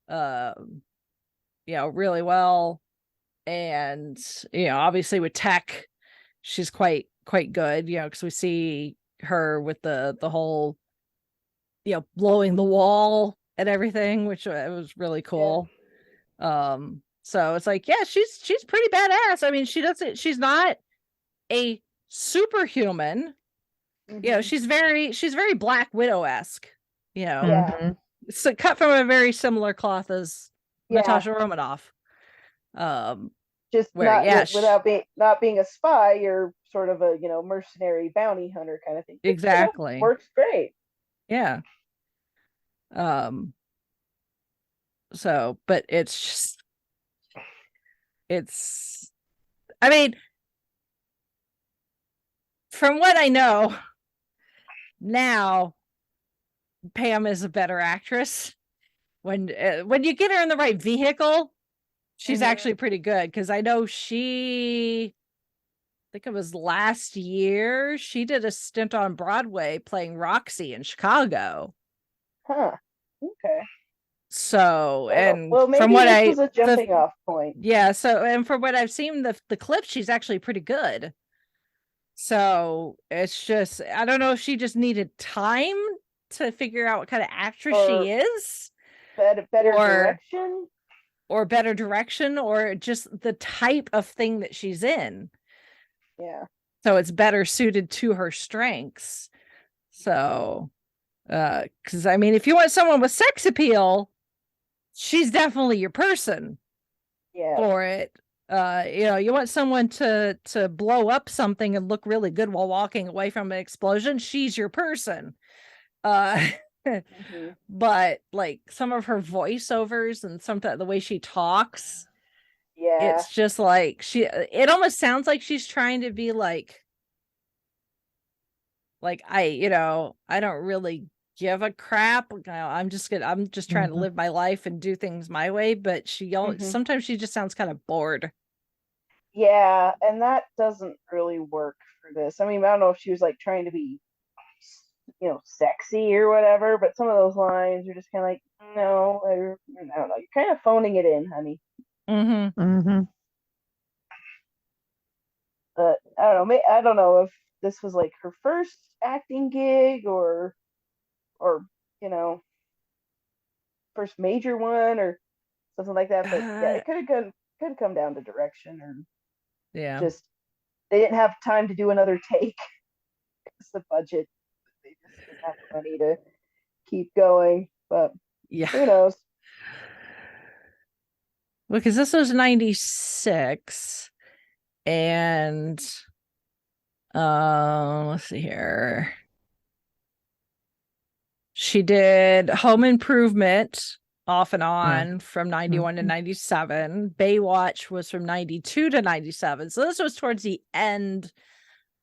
really well. And obviously with tech, she's quite good, because we see her with the whole blowing the wall and everything, which was really cool. So it's like, yeah, she's pretty badass. I mean, she's not a superhuman. She's very Black Widow-esque, Yeah. so cut from a very similar cloth as Natasha Romanoff. Just where, not without being a spy, you're sort of a mercenary bounty hunter kind of thing. Exactly. Works great. Yeah. So, but it's I mean, from what I know now, Pam is a better actress. When you get her in the right vehicle, she's actually pretty good. Because I know I think it was last year, she did a stint on Broadway playing Roxy in Chicago. Huh. Okay. So, and maybe from what this was a jumping off point. Yeah. So, and from what I've seen, the clip, she's actually pretty good. So it's just, I don't know if she just needed time to figure out what kind of actress she is. Better direction. Or better direction, or just the type of thing that she's in. Yeah. So it's better suited to her strengths. So, because I mean, if you want someone with sex appeal, she's definitely your person. Yeah. For it. You want someone to blow up something and look really good while walking away from an explosion, she's your person. But like some of her voiceovers and the way she talks, it's just like it almost sounds like she's trying to be like I don't really give a crap. I'm just trying to live my life and do things my way. But sometimes she just sounds kind of bored. Yeah, and that doesn't really work for this. I mean, I don't know if she was like trying to be, sexy or whatever, but some of those lines are just kind of like, no, I don't know. You're kind of phoning it in, honey. But I don't know. I don't know if this was like her first acting gig or first major one or something like that. But yeah, it could have come down to direction, or just they didn't have time to do another take. It's the budget. They just didn't have the money to keep going. But who knows? Well, because this was 96, and let's see here. She did Home Improvement off and on from 91 to 97. Baywatch was from 92 to 97. So this was towards the end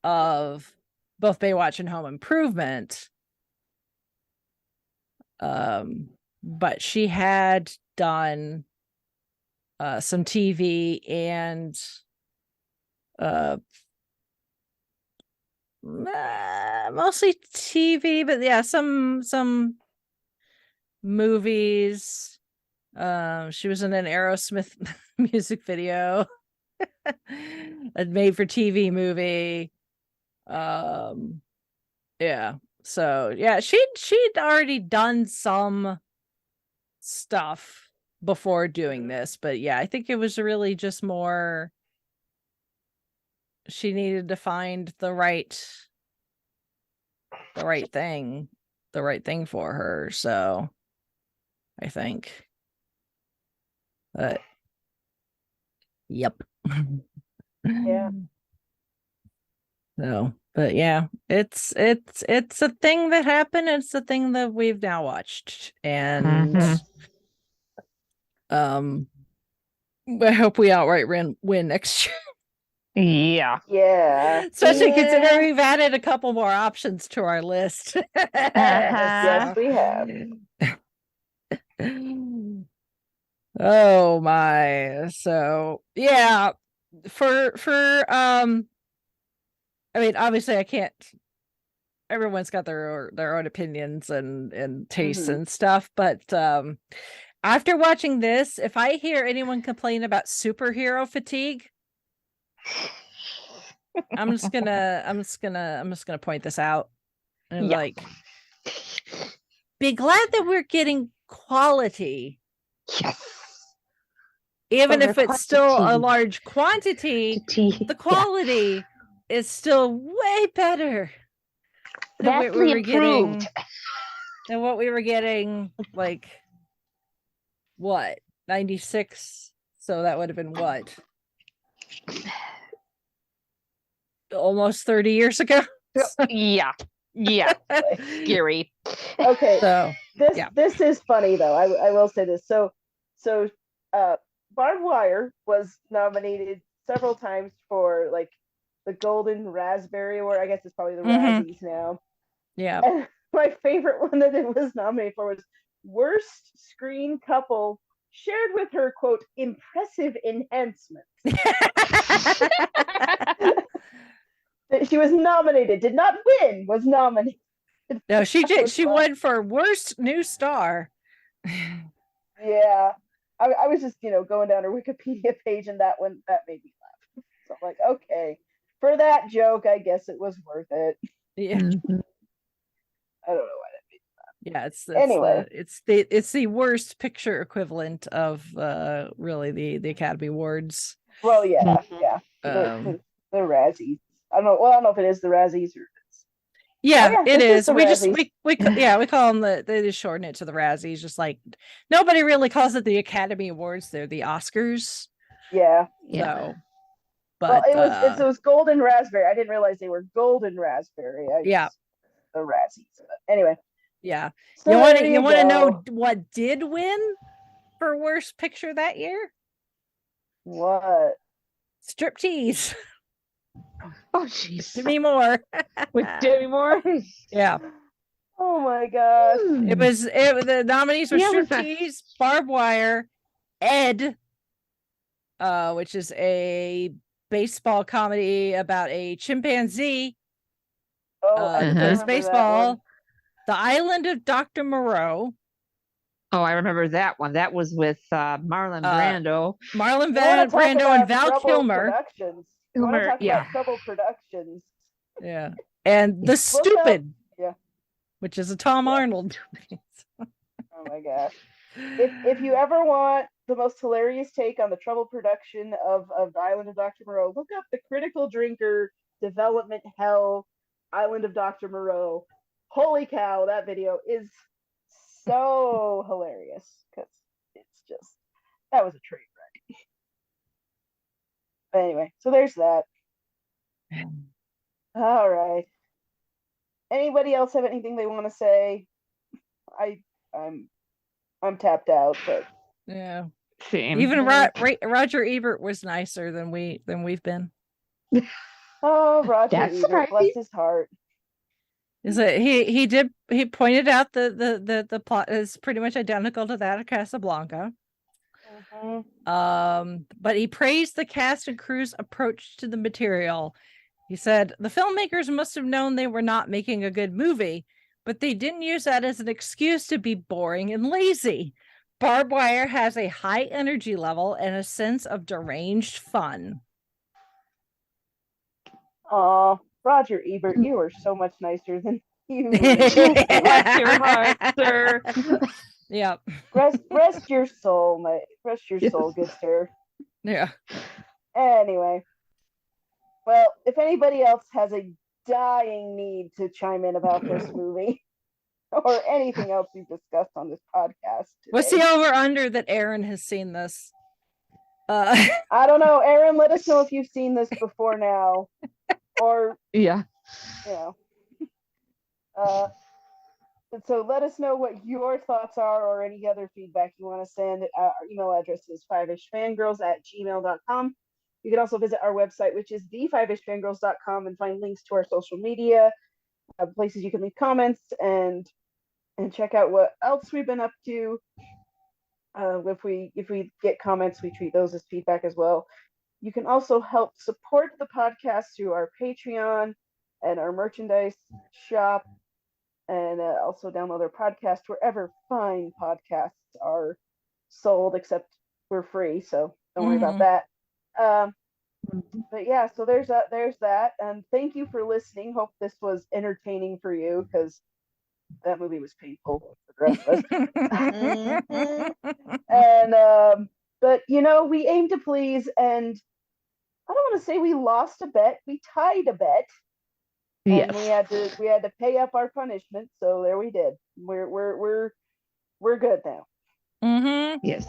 of both Baywatch and Home Improvement. But she had done some TV and mostly TV, but yeah, some movies. She was in an Aerosmith music video, a made for TV movie. Yeah. So yeah, she'd already done some stuff before doing this, but yeah, I think it was really just more she needed to find the right thing for her. So I think, but yep. Yeah. So, but yeah, it's a thing that happened. It's a thing that we've now watched, and I hope we outright win next year. Yeah. Yeah. Especially Yeah. considering we've added a couple more options to our list. Yes, we have. Oh my. So yeah. For I mean, obviously I can't, everyone's got their own opinions and tastes Mhm. and stuff, but after watching this, if I hear anyone complain about superhero fatigue, I'm just gonna point this out and Yeah. like be glad that we're getting quality, Yes. even Over if it's still a quantity. large quantity. The Yeah. quality is still way better than what Vastly we were improved. getting. Than what we were getting, like what, 96? So that would have been what? Almost 30 years ago. Yeah. Yeah. Scary. Okay. So This is funny though. I will say this. So Barb Wire was nominated several times for like the Golden Raspberry Award. I guess it's probably the Razzies now. Yeah. And my favorite one that it was nominated for was Worst Screen Couple, shared with her, quote, impressive enhancements. She was nominated, did not win, was nominated. No, she won for worst new star. Yeah. I was just, going down her Wikipedia page, and that made me laugh. So I'm like, okay. For that joke, I guess it was worth it. Yeah. Mm-hmm. I don't know why that made me Yeah, it's Anyway. it's the worst picture equivalent of really the Academy Awards. Well, yeah, Mhm. yeah. Um, The Razzies. I don't know if it is the Razzies or it's. Yeah, Oh, yeah, it this is. the We just Razzies. we call them they just shorten it to the Razzies. Just like nobody really calls it the Academy Awards; they're the Oscars. Yeah. Yeah. So, but Well, it was Golden Raspberry. I didn't realize they were Golden Raspberry. Yeah. The Razzies. But anyway. Yeah. So you want to know go. what did win for worst picture that year? What? Striptease. Oh, jeez. Demi Moore. With Demi Moore? Yeah. Oh my gosh. It was the nominees were Yeah, it was Striptease, Barb Wire, Ed, which is a baseball comedy about a chimpanzee Oh, I that don't plays remember that baseball. one. The Island of Dr. Moreau. Oh, I remember that one. That was with Marlon Brando. Marlon You wanna talk Brando about and Val Trouble Kilmer. Productions. You want to talk Yeah. about Trouble Productions? Yeah. And The Look Stupid. Yeah. Which is a Tom Arnold. Oh my gosh. If you ever want the most hilarious take on the Trouble production of the Island of Dr. Moreau, look up the Critical Drinker Development Hell Island of Dr. Moreau. Holy cow, that video is so hilarious because it's just that was a train wreck. But anyway, so there's that. All right. Anybody else have anything they want to say? I'm tapped out, but Yeah. Same. Even Roger Ebert was nicer than we've been. oh, Roger That's Ebert, surprising. bless his heart. Is it he pointed out the plot is pretty much identical to that of Casablanca. Mm-hmm. But he praised the cast and crew's approach to the material. He said the filmmakers must have known they were not making a good movie, but they didn't use that as an excuse to be boring and lazy. Barb Wire has a high energy level and a sense of deranged fun. Oh, Roger Ebert, you are so much nicer than you. Bless your heart, sir. Yep. Rest your soul, rest your soul, good sir. Yeah. Anyway, well, if anybody else has a dying need to chime in about this movie or anything else we've discussed on this podcast today, What's the over under that Aaron has seen this? I don't know, Aaron. Let us know if you've seen this before now, or Yeah. So let us know what your thoughts are or any other feedback you want to send. Our email address is fiveishfangirls@gmail.com. You can also visit our website, which is thefivishfangirls.com, and find links to our social media, places you can leave comments, and check out what else we've been up to. If we get comments, we treat those as feedback as well. You can also help support the podcast through our Patreon and our merchandise shop, and also download our podcast wherever fine podcasts are sold, except we're free, so don't worry about that. But yeah, so there's that, and thank you for listening. Hope this was entertaining for you, because that movie was painful for the rest of us. And but we aim to please, and I don't want to say we lost a bet, we tied a bet. Yes. And we had to pay up our punishment, so there we did. We're good now. Mm-hmm. Yes.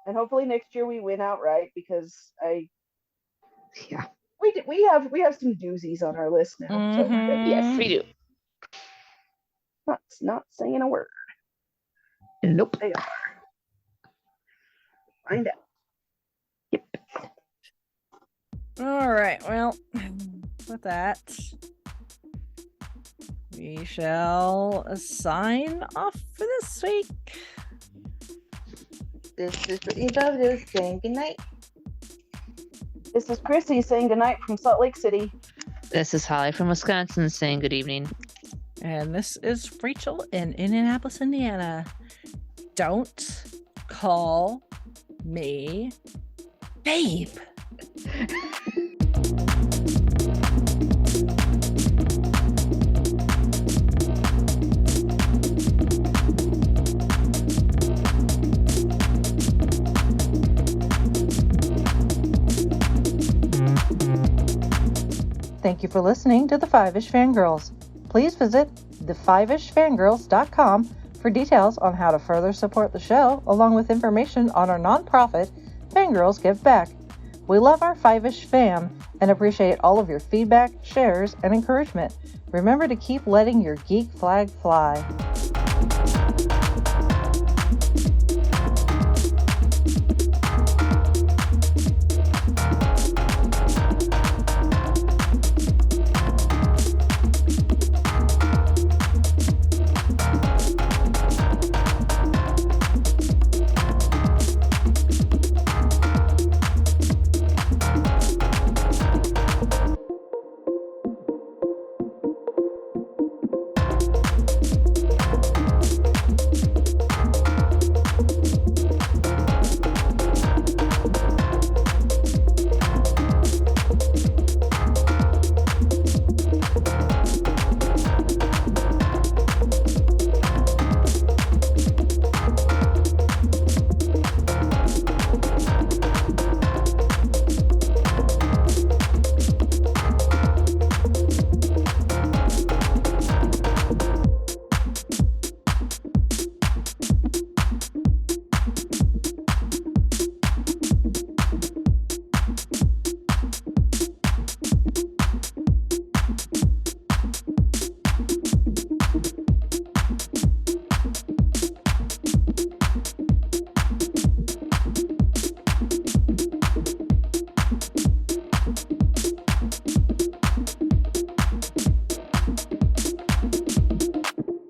And hopefully next year we win outright, because Yeah. we have some doozies on our list now. Mm-hmm. Yes, we do. Not saying a word. Nope. They are. Find out. Yep. All right. Well, with that, we shall sign off for this week. This is Brittany Bowden saying goodnight. This is Chrissy saying goodnight from Salt Lake City. This is Holly from Wisconsin saying good evening. And this is Rachel in Indianapolis, Indiana. Don't call me babe. Thank you for listening to the Fiveish Fangirls. Please visit thefivishfangirls.com for details on how to further support the show, along with information on our nonprofit, Fangirls Give Back. We love our Fiveish fam and appreciate all of your feedback, shares, and encouragement. Remember to keep letting your geek flag fly.